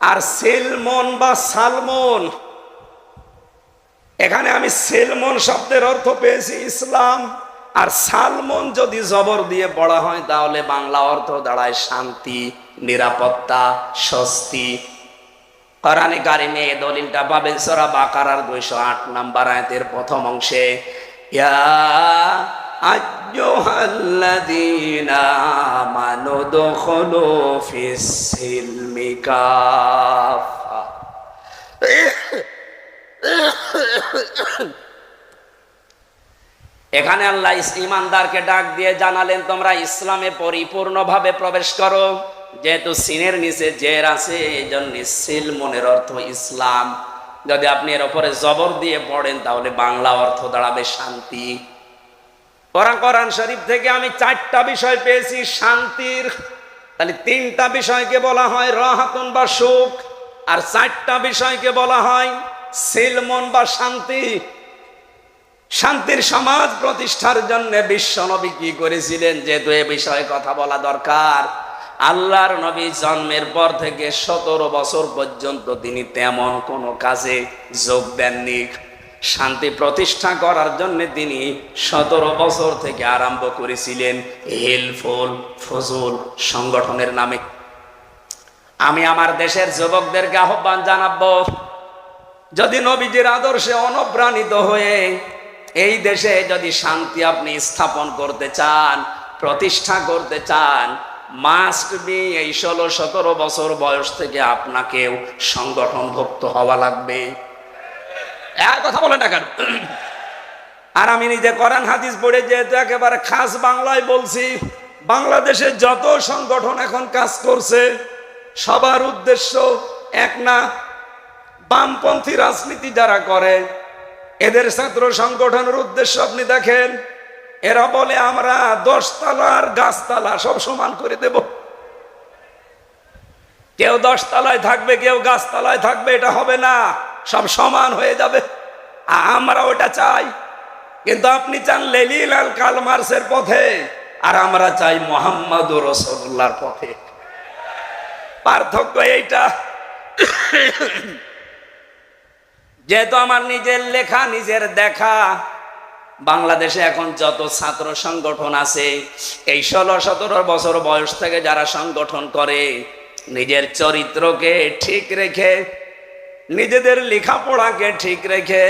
আর সেলমন বা সালমন, এখানে আমি সেলমন শব্দের অর্থ পেয়েছি ইসলাম, আর সালমন যদি জবর দিয়ে পড়া হয় তাহলে বাংলা অর্থ দাঁড়ায় শান্তি, নিরাপত্তা, স্বস্তি। কোরআনে কারিমে এই দলিলটা পাবেন সূরা বাকারার 208 নম্বর আয়াতের প্রথম অংশে, ইয়া আইয়ুহাল্লাযীনা আমানু দুখুলু ফিস সিলমি কাফা। এখানে আল্লাহ ঈমানদারকে ডাক দিয়ে জানালেন, তোমরা ইসলামে পরিপূর্ণভাবে প্রবেশ করো। যেহেতু সিনের নিচে জের আছে, এই জন্য সিলমনের অর্থ ইসলাম। যদি আপনি এর উপরে জবর দিয়ে পড়েন তাহলে বাংলা অর্থ দাঁড়াবে শান্তি। কোরআন শরীফ থেকে আমি 4টা বিষয় পেয়েছি শান্তির, তাহলে 3টা বিষয়কে বলা হয় রাহাতুন বা সুখ, আর 4টা বিষয়কে বলা হয় সিলমন বা শান্তি। শান্তির সমাজ প্রতিষ্ঠার জন্য বিশ্বনবী কি করেছিলেন, যেহেতু এ বিষয়ে কথা বলা দরকার। আল্লাহর নবী জন্মের পর থেকে 17 বছর পর্যন্ত তিনি তেমন কোনো কাজে যোগ দেননি। শান্তি প্রতিষ্ঠা করার জন্য তিনি 17 বছর থেকে আরম্ভ করেছিলেন হেলফুল ফজল সংগঠনের নামে। আমি আমার দেশের যুবকদেরকে আহ্বান জানাবো, যদি নবীজির আদর্শে অনুপ্রাণিত হয়ে এই দেশে যদি শান্তি আপনি স্থাপন করতে চান, প্রতিষ্ঠা করতে চান, মাস্ট বি এই 16-17 বছর বয়স থেকে আপনাকেও সংগঠনভুক্ত হওয়া লাগবে। আর কথা বলে না কেন? আর আমি নিজে কোরআন হাদিস পড়ে যেহেতু একেবারে খাস বাংলায় বলছি, বাংলাদেশে যত সংগঠন এখন কাজ করছে সবার উদ্দেশ্য এক না। বামপন্থী রাজনীতি যারা করে এদের ছাত্র সংগঠনের উদ্দেশ্য আপনি দেখেন, এরা বলে আমরা 10 তলার গাছতলা সব সমান করে দেব। কেউ 10 তলায় থাকবে, কেউ গাছতলায় থাকবে, এটা হবে না, সব সমান হয়ে যাবে। আমরা ওটা চাই, কিন্তু আপনি চান লেনিন আর কার্ল মার্ক্সের পথে, আর আমরা চাই মুহাম্মদুর রাসূলুল্লাহর পথে। পার্থক্য এইটা। যেহেতু আমার নিজের লেখা নিজের দেখা, বাংলাদেশে এখন যত ছাত্র সংগঠন আছে এই 16-17 বছর বয়স থেকে যারা সংগঠন করে, নিজের চরিত্রকে ঠিক রেখে, নিজেদের লেখাপড়াকে ঠিক রেখে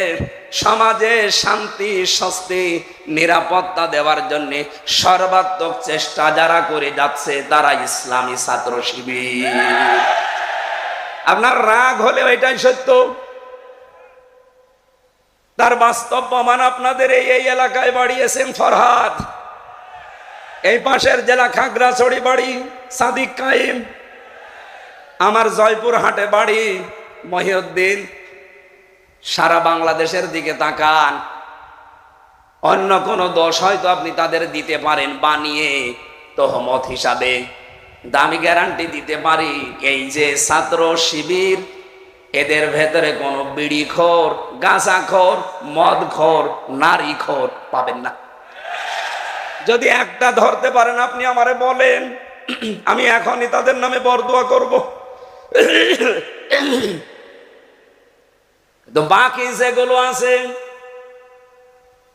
সমাজে শান্তি স্বস্তি নিরাপত্তা দেওয়ার জন্য সর্বাত্মক চেষ্টা যারা করে যাচ্ছে তারা ইসলামী ছাত্র শিবির। আপনার রাগ হলেও এটাই সত্য, তার বাস্তব প্রমাণ আপনাদের এই এলাকায় বাড়ি এসএম ফরহাদ, এই পাশের জেলা খাগড়াছড়ি বাড়ি সাদিক কাইম, আমার জয়পুর হাটে বাড়ি মহিউদ্দিন। সারা বাংলাদেশের দিকে তাকান, অন্য কোনো দোষ হয়তো আপনি তাদের দিতে পারেন বানিয়ে তহমত হিসাবে, দামি গ্যারান্টি দিতে পারি এই যে ছাত্র শিবির, এদের ভেতরে কোনো বিড়িখোর, গাঁজাখোর, মদখোর, নারীখোর পাবেন না। যদি একটা ধরতে পারেন আপনি আমারে বলেন, আমি এখনই তাদের নামে বরদোয়া করব। তো বাকি যেগুলো আছে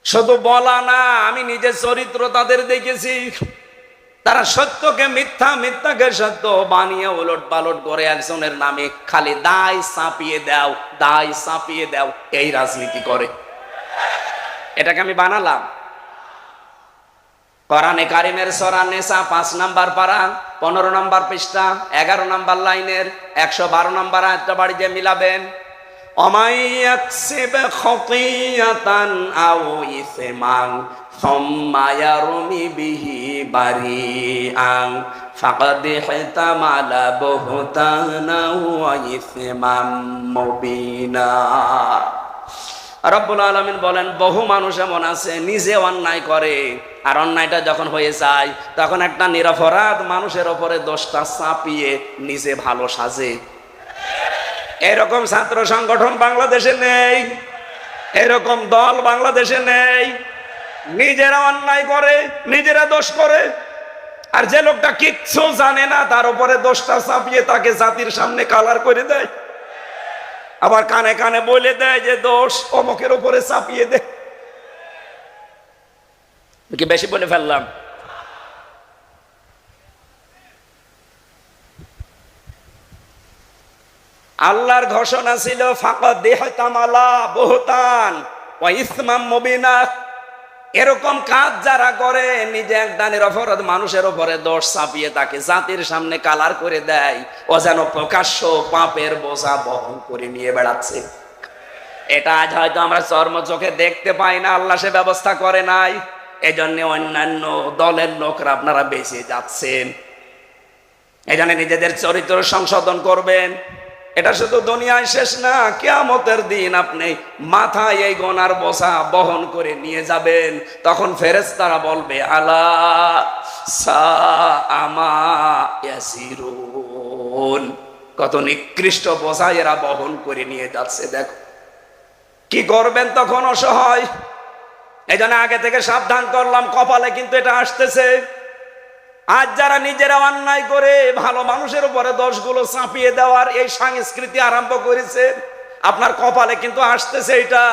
শুধু বলা না, আমি নিজের চরিত্র তাদের দেখেছি। তারা সত্যকে মিথ্যা, মিথ্যাকে সত্য বানিয়ে উলট পালট করে একজনের নামে খালি দায় চাপিয়ে দাও, দায় চাপিয়ে দাও, এই রাজনীতি করে। এটাকে আমি বানালাম। কোরআনে কারিমের সূরা নিসা 5 নম্বর পারা 15 নম্বর পৃষ্ঠা 11 নম্বর লাইনের 112 নম্বর আয়াতটা বাড়িতে মিলাবেন। অমাইয়াকসিব খতিয়াতান আও ইসমান সুম্মা ইয়ারমি বিহি বারিআন ফাকাদ ইহতামালা বুহতানা ওয়া ইসমান মুবিনা। রব্বুল আলামিন বলেন, বহু মানুষ এমন আছে নিজে অন্যায় করে, আর অন্যায়টা যখন হয়ে যায় তখন একটা নিরপরাধ মানুষের উপরে দোষটা চাপিয়ে নিজে ভালো সাজে। এরকম ছাত্র সংগঠন বাংলাদেশে নেই, এরকম দল বাংলাদেশে নেই। নিজেরা অন্যায় করে, নিজেরা দোষ করে, আর যে লোকটা কিচ্ছু জানে না তার উপরে দোষটা চাপিয়ে তাকে জাতির সামনে কালার করে দেয়, আবার কানে কানে বলে দেয় যে দোষ অমুকের উপরে চাপিয়ে দে। কি বেশি বলে ফেললাম? আল্লাহর ঘোষণা ছিল ফাকাদ দেহতামালা বুহতান ওয়া ইসমাম মুবিনা। এরকম কাজ যারা করে নিজে একদানের অপরাধ মানুষের উপরে দোষ চাপিয়ে তাকে জাতির সামনে কালার করে দেয়, ও যেন প্রকাশ্য পাপের বোঝা বহন করে নিয়ে বেড়াচ্ছে। এটা আজ হয়তো আমরা চর্ম চোখে দেখতে পাই না, আল্লাহ সে ব্যবস্থা করে নাই। এজন্য অন্যান্য দলের লোকরা আপনারা বেঁচে যাচ্ছেন। এজন্য নিজেদের চরিত্র সংশোধন করবেন। এটা শুধু দুনিয়ায় শেষ না, কিয়ামতের দিন আপনি মাথায় এই গোনার বোঝা বহন করে নিয়ে যাবেন। তখন ফেরেশতারা বলবে আলা সাআমা ইয়াসিরুন, কত নিকৃষ্ট বোঝা এরা বহন করে নিয়ে যাচ্ছে। দেখো কি করবেন তখন, অসহায়। এই জন্য আগে থেকে সাবধান করলাম, কপালে কিন্তু এটা আসতেছে। আজ যারা নিজেরা অন্যায় করে ভালো মানুষের উপরে দোষগুলো চাপিয়ে দেওয়ার এই সংস্কৃতি আরম্ভ করেছে, আপনার কপালে কিন্তু আসতেছে এটা।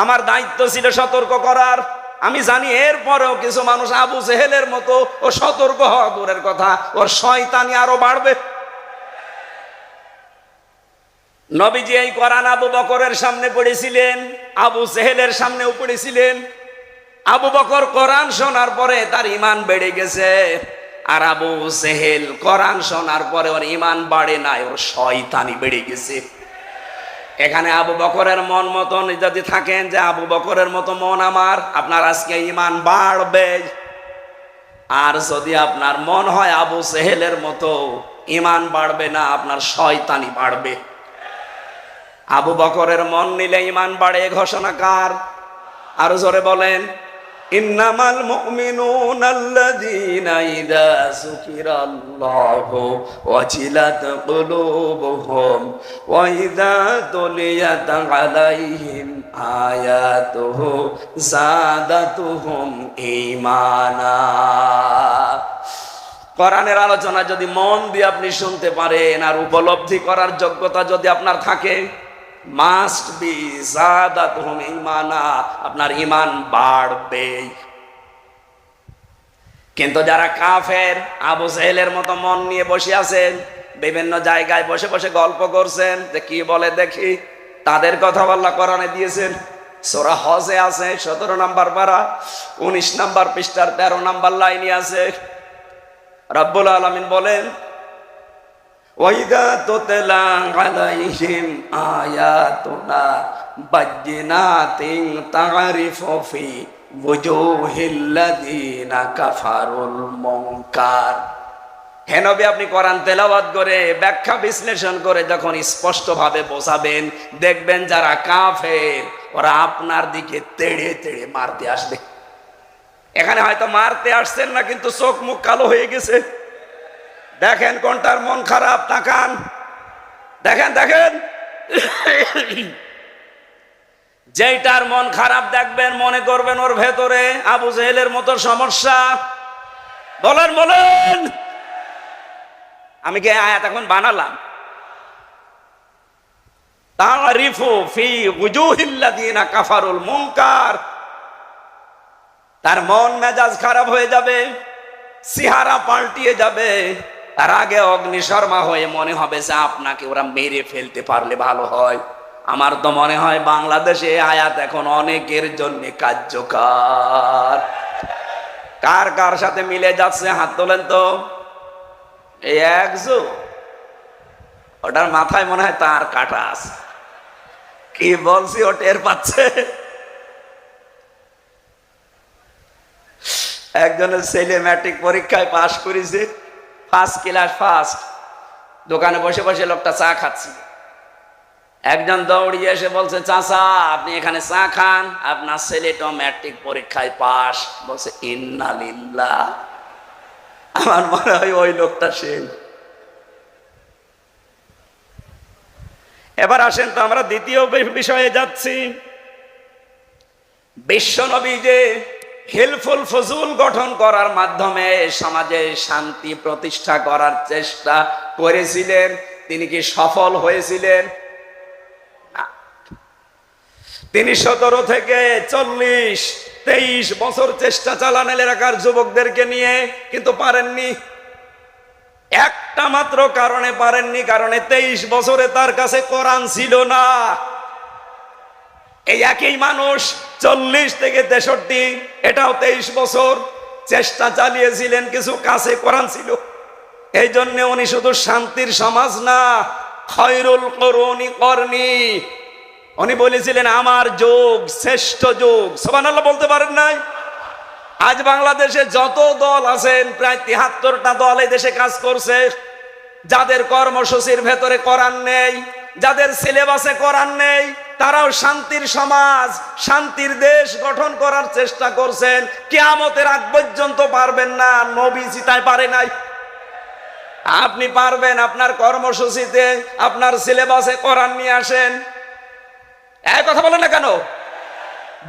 আমার দায়িত্ব ছিল সতর্ক করার। আমি জানি এরপরেও কিছু মানুষ আবু জেহেলের মতো ও সতর্ক হওয়া দূরের কথা, ওর শয়তানি আরো বাড়বে। নবীজি এই কোরআন আবু বকরের সামনে পড়েছিলেন, আবু জেহেলের সামনেও পড়েছিলেন। আবু বকর কোরআন শোনার পরে তার ঈমান বেড়ে গেছে, আর আবু জেহেল কোরআন শোনার পরে ওর ঈমান বাড়ে নাই, ওর শয়তানি বেড়ে গেছে। এখানে আবু বকরের মন মতন যদি থাকেন যে আবু বকরের মতো মন আমার, আপনার আজকে ঈমান বাড়বে। আর যদি আপনার মন হয় আবু জেহেলের মতো, ঈমান বাড়বে না, আপনার শয়তানি বাড়বে। আবু বকরের মন নিলে ঈমান বাড়ে, ঘোষণা কার? আরো জোরে বলেন, ইন্নামাল মুমিনুনা আল্লাযীনা ইযা যুকিরাল্লাহু ওয়াজিলাত কুলুবুহুম ওয়া ইযা তুলিয়াত আলাইহিম আয়াতুহু যাদাতুহুম ঈমানা। কোরআনের আলোচনা যদি মন দিয়ে আপনি শুনতে পারেন আর উপলব্ধি করার যোগ্যতা যদি আপনার থাকে, মাস্ট বি যাদাতুহুম ঈমানা, আপনার ঈমান বাড়বে। কিন্তু যারা কাফের, আবু জেহেলের মতো মন নিয়ে বসে আছেন, বিভিন্ন জায়গায় বসে বসে গল্প করছেন যে কি বলে দেখি, তাদের কথা আল্লাহ কোরআনে দিয়েছেন। সূরা হজে আছে 17 নম্বর পারা 19 নম্বর পৃষ্ঠার 13 নম্বর লাইনে আছে। রব্বুল আলামিন বলেন, ওয়াইদা তুতলা আলাইহিম আয়াতুনা বাজ্জিনাতিন তা'রিফু ফি ওয়ুজুহিল্লাযিনা কাফারুল মুনকার। হে নবী, আপনি কোরআন তেলাওয়াত করে ব্যাখ্যা বিশ্লেষণ করে যখন স্পষ্টভাবে বোঝাবেন, দেখবেন যারা কাফের ওরা আপনার দিকে তেড়ে তেড়ে মারতে আসবে। এখানে হয়তো মারতে আসছেন না, কিন্তু চোখ মুখ কালো হয়ে গেছে। দেখেন কোনটার মন খারাপ, তাকান, দেখেন দেখেন। যেইটার মন খারাপ দেখবেন, মনে করবেন ওর ভেতরে আবু জেহেলের মতো সমস্যা। বলেন বলেন, আমি কি আয়াত এখন বানালাম? তা'রিফু ফি ওয়ুজুহিল্লাযিনা কাফারুল মুনকার। তার মন মেজাজ খারাপ হয়ে যাবে, চেহারা পাল্টিয়ে যাবে। তার আগে অগ্নিশর্মা হয়ে মনে হবে যে আপনাকে ওরা মেরে ফেলতে পারলে ভালো হয়। আমার তো মনে হয় বাংলাদেশে আয়াত এখন অনেকের জন্য কার্যকর। কার কার সাথে মিলে যাচ্ছে হাত তোলেন তো। এই একজো, ওটার মাথায় মনে হয় তার কাটা আছে। কি বলছি ও টের পাচ্ছে। একজনের ছেলে ম্যাট্রিক পরীক্ষায় পাশ করেছে, ফার্স্ট ক্লাস ফার্স্ট। দোকানে বসে বসে লোকটা চা খাচ্ছে। একজন দৌড়িয়ে এসে বলছে, চাচা আপনি এখানে চা খান, আপনার ছেলেটা ম্যাট্রিক পরীক্ষায় পাশ। বলছে ইন্না লিল্লাহ। আমার মনে হয় ওই লোকটা সে। এবার আসেন তো আমরা দ্বিতীয় বিষয়ে যাচ্ছি। বিশ্বনবী যে হিলফুল ফজুল গঠন করার মাধ্যমে সমাজে শান্তি প্রতিষ্ঠা করার চেষ্টা করেছিলেন, তিনি কি সফল হয়েছিলেন? তিনি 17 থেকে 40-23 বছর চেষ্টা চালান এলাকার যুবকদেরকে নিয়ে, কিন্তু পারেননি। একটা মাত্র কারণে পারেননি, কারণে 23 বছরে তার কাছে কোরআন ছিল না। এই একই মানুষ 40 থেকে 63, এটাও 23 বছর চেষ্টা চালিয়েছিলেন, কিছু কাছে কোরআন ছিল। এই জন্য উনি শুধু শান্তির সমাজ না, খয়রুল করুনি করনি, উনি বলেছিলেন আমার যুগ শ্রেষ্ঠ যুগ। সুবহানাল্লাহ বলতে পারেন নাই? আজ বাংলাদেশে যত দল আছেন, প্রায় 73টা দল এই দেশে কাজ করছে, যাদের কর্মসূচির ভেতরে কোরআন নেই, যাদের সিলেবাসে কোরআন নেই, তারাও শান্তির সমাজ, শান্তির দেশ গঠন করার চেষ্টা করছেন। কিয়ামতের আগ পর্যন্ত পারবেন না, নবীজি তাই পারে নাই। আপনি পারবেন, আপনার কর্মসূচিতে, আপনার সিলেবাসে কোরআন নিয়ে আসেন। এই কথা বলেন না কেন?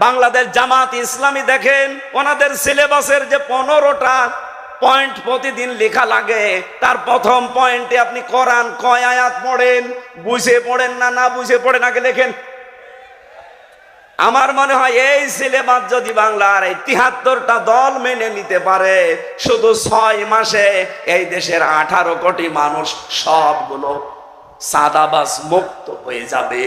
বাংলাদেশ জামাত ইসলামী দেখেন, ওনাদের সিলেবাসের যে 15টা পয়েন্ট প্রতিদিন লেখা লাগে, তার প্রথম পয়েন্টে আপনি কোরআন কয় আয়াত পড়েন, বুঝে পড়েন না, না বুঝে পড়েন আগে লেখেন। আমার মনে হয় এই সিলেবাস যদি বাংলার এই 73টা দল মেনে নিতে পারে, শুধু 6 মাসে এই দেশের 18 কোটি মানুষ সবগুলো সাদাবাস মুক্ত হয়ে যাবে।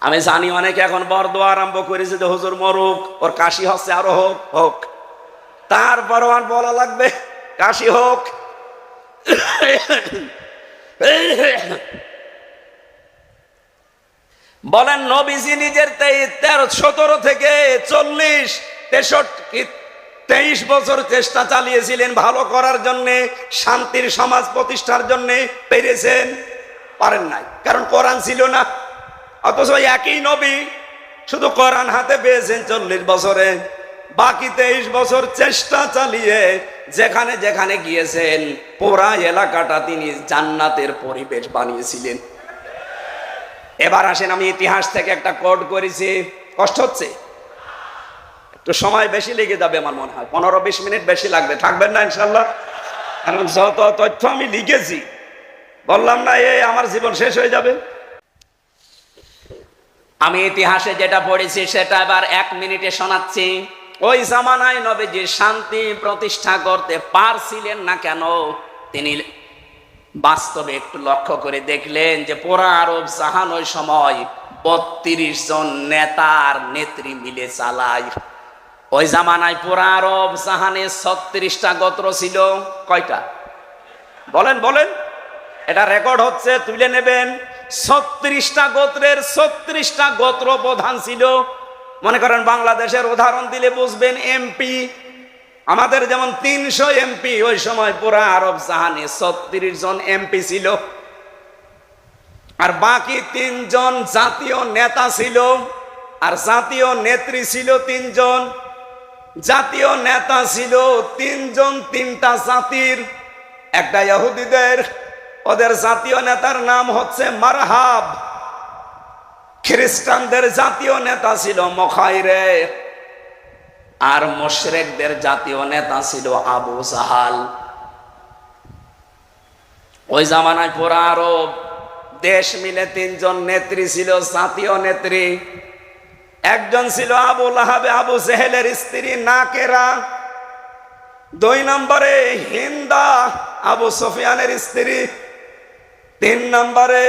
আমি জানি অনেকে এখন বরদোয়া আরম্ভ করেছে যে হুজুর মরুক, ওর কাশি হচ্ছে, আরো হোক হোক, তারপরও আর বলা লাগবে কাশি হোক। বলেন নবীজি নিজের 17 থেকে 40, 63, 23 বছর চেষ্টা চালিয়েছিলেন ভালো করার জন্য, শান্তির সমাজ প্রতিষ্ঠার জন্য। পেরেছেন? পারেন নাই, কারণ কোরআন ছিল না। অথচ একই নবী শুধু কোরআন হাতে পেয়েছেন 40 বছরে, বাকি 23 বছর চেষ্টা চালিয়ে যেখানে যেখানে গিয়েছেন পুরা এলাকাটা তিনি জান্নাতের পরিবেশ বানিয়েছিলেন। এবার আসেন, আমি ইতিহাস থেকে একটা কোড করেছি। কষ্ট হচ্ছে? একটু সময় বেশি লেগে যাবে আমার মনে হয়, 15-20 মিনিট বেশি লাগবে। থাকবেন না ইনশাল্লাহ? কারণ যত তথ্য আমি লিখেছি, বললাম না এই আমার জীবন শেষ হয়ে যাবে। আমি ইতিহাসে যেটা পড়েছি সেটা এবার 1 মিনিটে শোনাচ্ছি। ওই জামানায় নবীজি শান্তি প্রতিষ্ঠা করতে পারছিলেন না কেন? তিনি বাস্তবে একটু লক্ষ্য করে দেখলেন যে পুরা আরব জাহান ওই সময় 32 জন নেতার নেত্রী মিলে চালায়। ওই জামানায় পুরা আরব জাহানে 36টা গোত্র ছিল। কয়টা? বলেন বলেন, এটা রেকর্ড হচ্ছে, তুলে নেবেন। 36টা গোত্রের 36টা গোত্র প্রধান ছিল। মনে করেন বাংলাদেশের উদাহরণ দিলে বুঝবেন, এমপি আমাদের যেমন 300 এমপি, ওই সময় পুরা আরব জাহানে 36 জন এমপি ছিল। আর বাকি 3 জন জাতীয় নেতা ছিল, আর জাতীয় নেত্রী ছিল 3 জন। জাতীয় নেতা ছিল 3 জন 3টা জাতির। একটা ইহুদিদের, ওদের জাতীয় নেতার নাম হচ্ছে মারহাব। খ্রিস্টানদের জাতীয় নেতা ছিল মুখাইরে, আর মুশরিকদের জাতীয় নেতা ছিল আবু জাহাল। ওই জামানায় পুরা আরব দেশ মিলে 3 জন নেত্রী ছিল, জাতীয় নেত্রী। একজন ছিল আবু লাহাবে, আবু জেহেলের স্ত্রী নাকেরা। 2 নম্বরে হিন্দা, আবু সুফিয়ানের স্ত্রী। 3 নম্বরে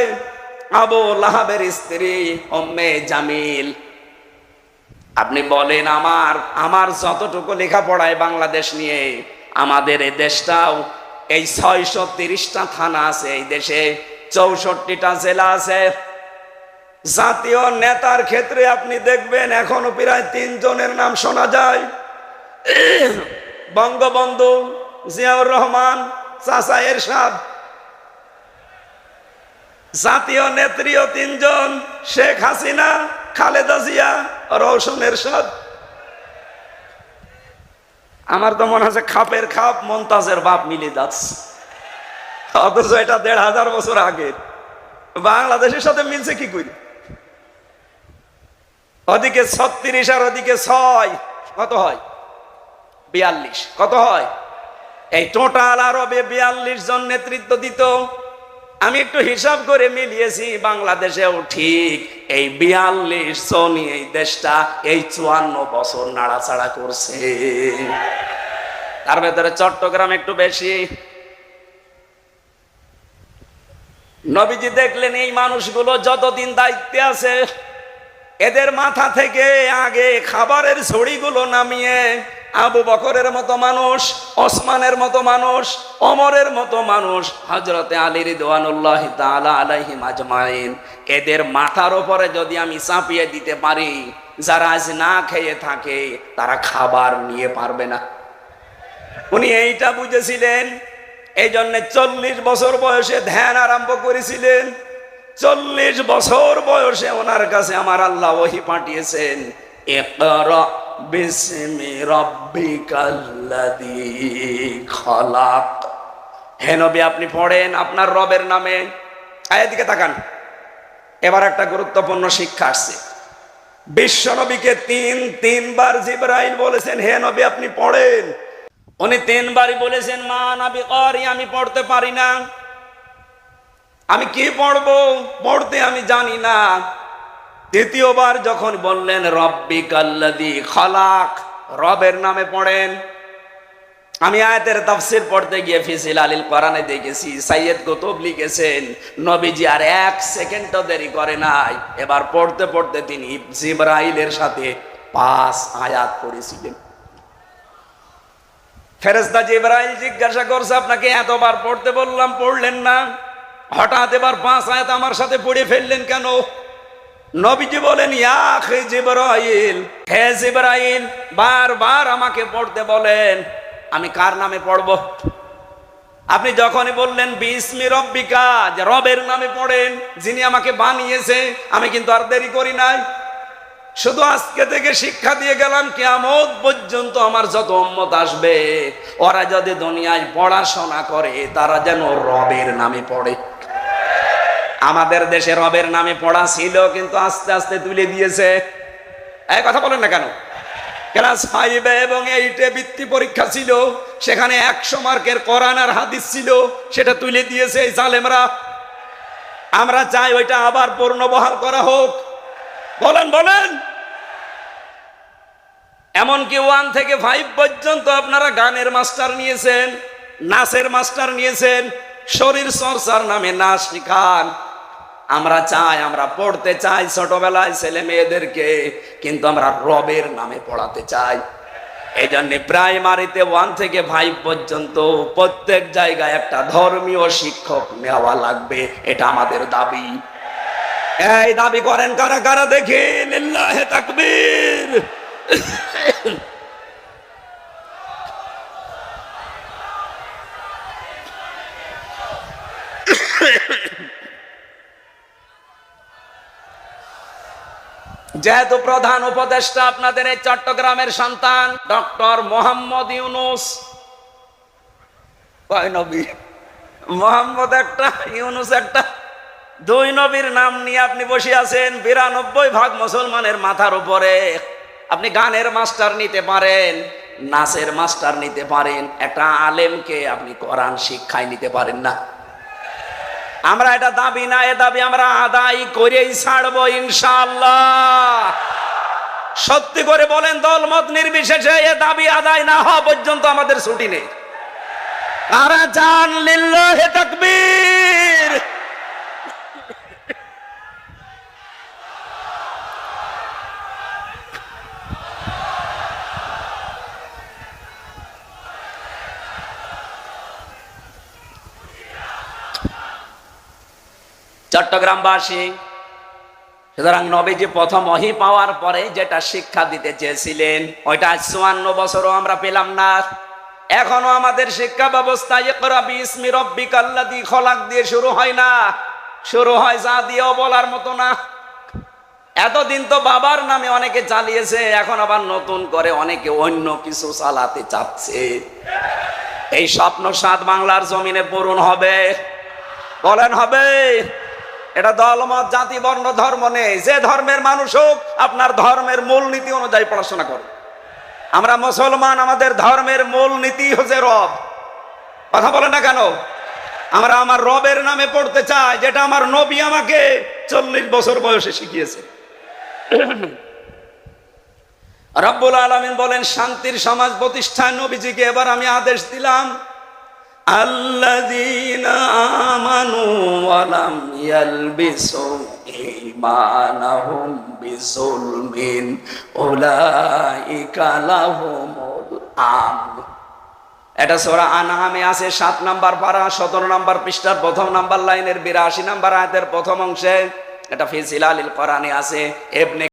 আবু লাহাবের স্ত্রী উম্মে জামিল। আপনি বলেন, আমার যতটুকু লেখাপড়ায় বাংলাদেশ নিয়ে, আমাদের এই দেশটাও এই 630টা থানা আছে, এই দেশে 64টা জেলা আছে। জাতীয় নেতার ক্ষেত্রে আপনি দেখবেন এখনো প্রায় 3 জনের নাম শোনা যায়। বঙ্গবন্ধু, জিয়াউর রহমান, চাচা এরশাদ। জাতীয় নেত্রীও 3 জন, শেখ হাসিনা, খালেদা জিয়া, রওশন এরশাদ। আমার তো মনে হচ্ছে খাপের খাপ মমতাজের বাপ মিলে যাচ্ছে, অথচ এটা 1500 বছর আগে। বাংলাদেশের সাথে মিলছে কি করে? ওদিকে 36 আর ওদিকে 6, কত হয়? 42। কত হয়? এই টোটাল আরবে 42 জন নেতৃত্ব দিত। আমি একটু হিসাব করে মিলিয়েছি, বাংলাদেশেও ঠিক এই 42 জনই এই দেশটা এই 54 বছর নাড়াচাড়া করছে। তার ভেতরে চট্টগ্রাম একটু বেশি। নবীজি দেখলেন এই মানুষগুলো যতদিন দায়িত্বে আছে, এদের মাথা থেকে আগে খাবারের ছড়িগুলো নামিয়ে আবু বকরের মতো মানুষ, ওসমানের মতো মানুষ, ওমরের মতো মানুষ, হযরতে আলী রিদওয়ানুল্লাহি তাআলা আলাইহিম আজমাইন, এদের মাথার উপরে যদি আমি চাপিয়ে দিতে পারি, যারা আজ না খেয়ে থাকে তারা খাবার নিয়ে পারবে না। উনি এইটা বুঝেছিলেন, এই জন্য 40 বছর বয়সে ধ্যান আরম্ভ করেছিলেন। 40 বছর বয়সে ওনার কাছে আমার আল্লাহ ওহী পাঠিয়েছেন, ইকরা বিসমি রাব্বিকাল্লাযী খলাক। হে নবী, আপনি পড়েন আপনার রবের নামে। এদিকে তাকান, এবার একটা গুরুত্বপূর্ণ শিক্ষা আসছে। বিশ্ব নবীকে তিনবার জিবরাইল বলেছেন, হে নবী আপনি পড়েন। উনি 3 বারই বলেছেন, মা নবী করি, আমি পড়তে পারি না, আমি কি পড়বো, পড়তে আমি জানি না। 3য়বার যখন বললেন রব্বিকাল্লাযী খলাক, রবের নামে পড়েন। আমি আয়াতের তাফসীর পড়তে গিয়ে ফিসিল আলিল কোরআনে দেখেছি, সাইয়েদ কুতুব লিখেছেন নবীজি আর 1 সেকেন্ডও দেরি করে নাই, এবার পড়তে পড়তে তিনি জিবরাইলের সাথে 5 আয়াত পড়েছিলেন। ফেরেশতা জিবরাইল জিজ্ঞাসা করছে, আপনাকে এতবার পড়তে বললাম পড়লেন না, হঠাৎ এবার 5 আয়াত আমার সাথে পড়ে ফেললেন কেন? নবীজি বলেন, ইয়া আখি জিবরাইল, হে জিবরাইল, বারবার আমাকে পড়তে বলেন, আমি কার নামে পড়ব? আপনি যখনই বললেন বিসমি রব্বিকা, যে রবের নামে পড়েন, যিনি আমাকে বানিয়েছে, আমি কিন্তু আর দেরি করি নাই। শুধু আজকে থেকে শিক্ষা দিয়ে গেলাম, কিয়ামত পর্যন্ত আমার যত উম্মত আসবে, ওরা যদি দুনিয়ায় পড়াশোনা করে তারা যেন রবের নামে পড়ে। আমাদের দেশে রবের নামে পড়া ছিল, কিন্তু আস্তে আস্তে তুলে দিয়েছে। এই কথা বলেন না কেন? ক্লাস 5 এবং 8 বৃত্তি পরীক্ষা ছিল, সেখানে 100 মার্কের কোরআন আর হাদিস ছিল, সেটা তুলে দিয়েছে এই জালেমরা। আমরা চাই ওইটা আবার পূর্ণবহাল করা হোক। বলেন বলেন। এমনকি 1 থেকে 5 পর্যন্ত আপনারা গানের মাস্টার নিয়েছেন, নাচের মাস্টার নিয়েছেন, শরীর চর্চার নামে নাচ শিখান। আমরা চাই, আমরা পড়তে চাই ছোটবেলায় ছেলে মেয়েদেরকে, কিন্তু আমরা রবের নামে পড়াতে চাই। এই জন্য প্রাইমারিতে 1 থেকে 5 পর্যন্ত প্রত্যেক জায়গায় একটা ধর্মীয় শিক্ষক নেওয়া লাগবে, এটা আমাদের দাবি। এই দাবি করেন কারা কারা দেখি? লিল্লাহে তাকবীর। যেহেতু প্রধান উপদেষ্টা আপনাদের এই চট্টগ্রামের সন্তান ডক্টর মোহাম্মদ ইউনূস, কয় নবী? মোহাম্মদ একটা, ইউনূস একটা, 2 নবীর নাম নিয়ে আপনি বসে আছেন। 92% মুসলমানের মাথার উপরে। আপনি গানের মাস্টার নিতে পারেন, নাচের মাস্টার নিতে পারেন, একটা আলেমকে আপনি কোরআন শিক্ষায় নিতে পারেন না। আমরা এটা দাবি না, এ দাবি আমরা আদায় করেই ছাড়বো ইনশাআল্লাহ। সত্যি করে বলেন, দলমত নির্বিশেষে এ দাবি আদায় না হওয়া পর্যন্ত আমাদের ছুটি নেই। কারা চান? লিল্লাহে তাকবীর। চট্টগ্রামবাসী, সুতরাং নবীজি প্রথম ওহী পাওয়ার পরে যেটা শিক্ষা দিতে চেয়েছিলেন, ওইটা 54 বছরও আমরা পেলাম না। এখনো আমাদের শিক্ষা ব্যবস্থা ইকরা বিসমি রাব্বিকাল্লাযী খলাক দিয়ে শুরু হয় না, শুরু হয় যা দিয়েও বলার মতো না। এতদিন তো বাবার নামে অনেকে চালিয়েছে, এখন আবার নতুন করে অনেকে অন্য কিছু চালাতে চাচ্ছে। এই স্বপ্ন 7 বাংলার জমিনে পূরণ হবে। বলেন হবে? এটা দলমত জাতি বর্ণ ধর্ম নেই, যে ধর্মের মানুষ হোক আপনার ধর্মের মূল নীতি অনুযায়ী পড়াশোনা করুন। আমরা মুসলমান, আমাদের ধর্মের মূল নীতি হচ্ছে রব। কথা বলেন না কেন? আমরা আমার রবের নামে পড়তে চাই, যেটা আমার নবী আমাকে 40 বছর বয়সে শিখিয়েছে। রব্বুল আলামিন বলেন শান্তির সমাজ প্রতিষ্ঠায় নবীজিকে এবার আমি আদেশ দিলাম, আল্লাযীনা আমানু ওয়া লাম ইয়ালবিসু ঈমানাহুম বিযুলমিন উলাইকা লাহুমুল আমন। এটা সূরা আনআমে আছে 7 নাম্বার পারা 17 নাম্বার পৃষ্ঠার প্রথম নাম্বার লাইনের 82 নাম্বার আয়াতের প্রথম অংশে। এটা ফি জিলালিল কোরআনে আছে। ইবনে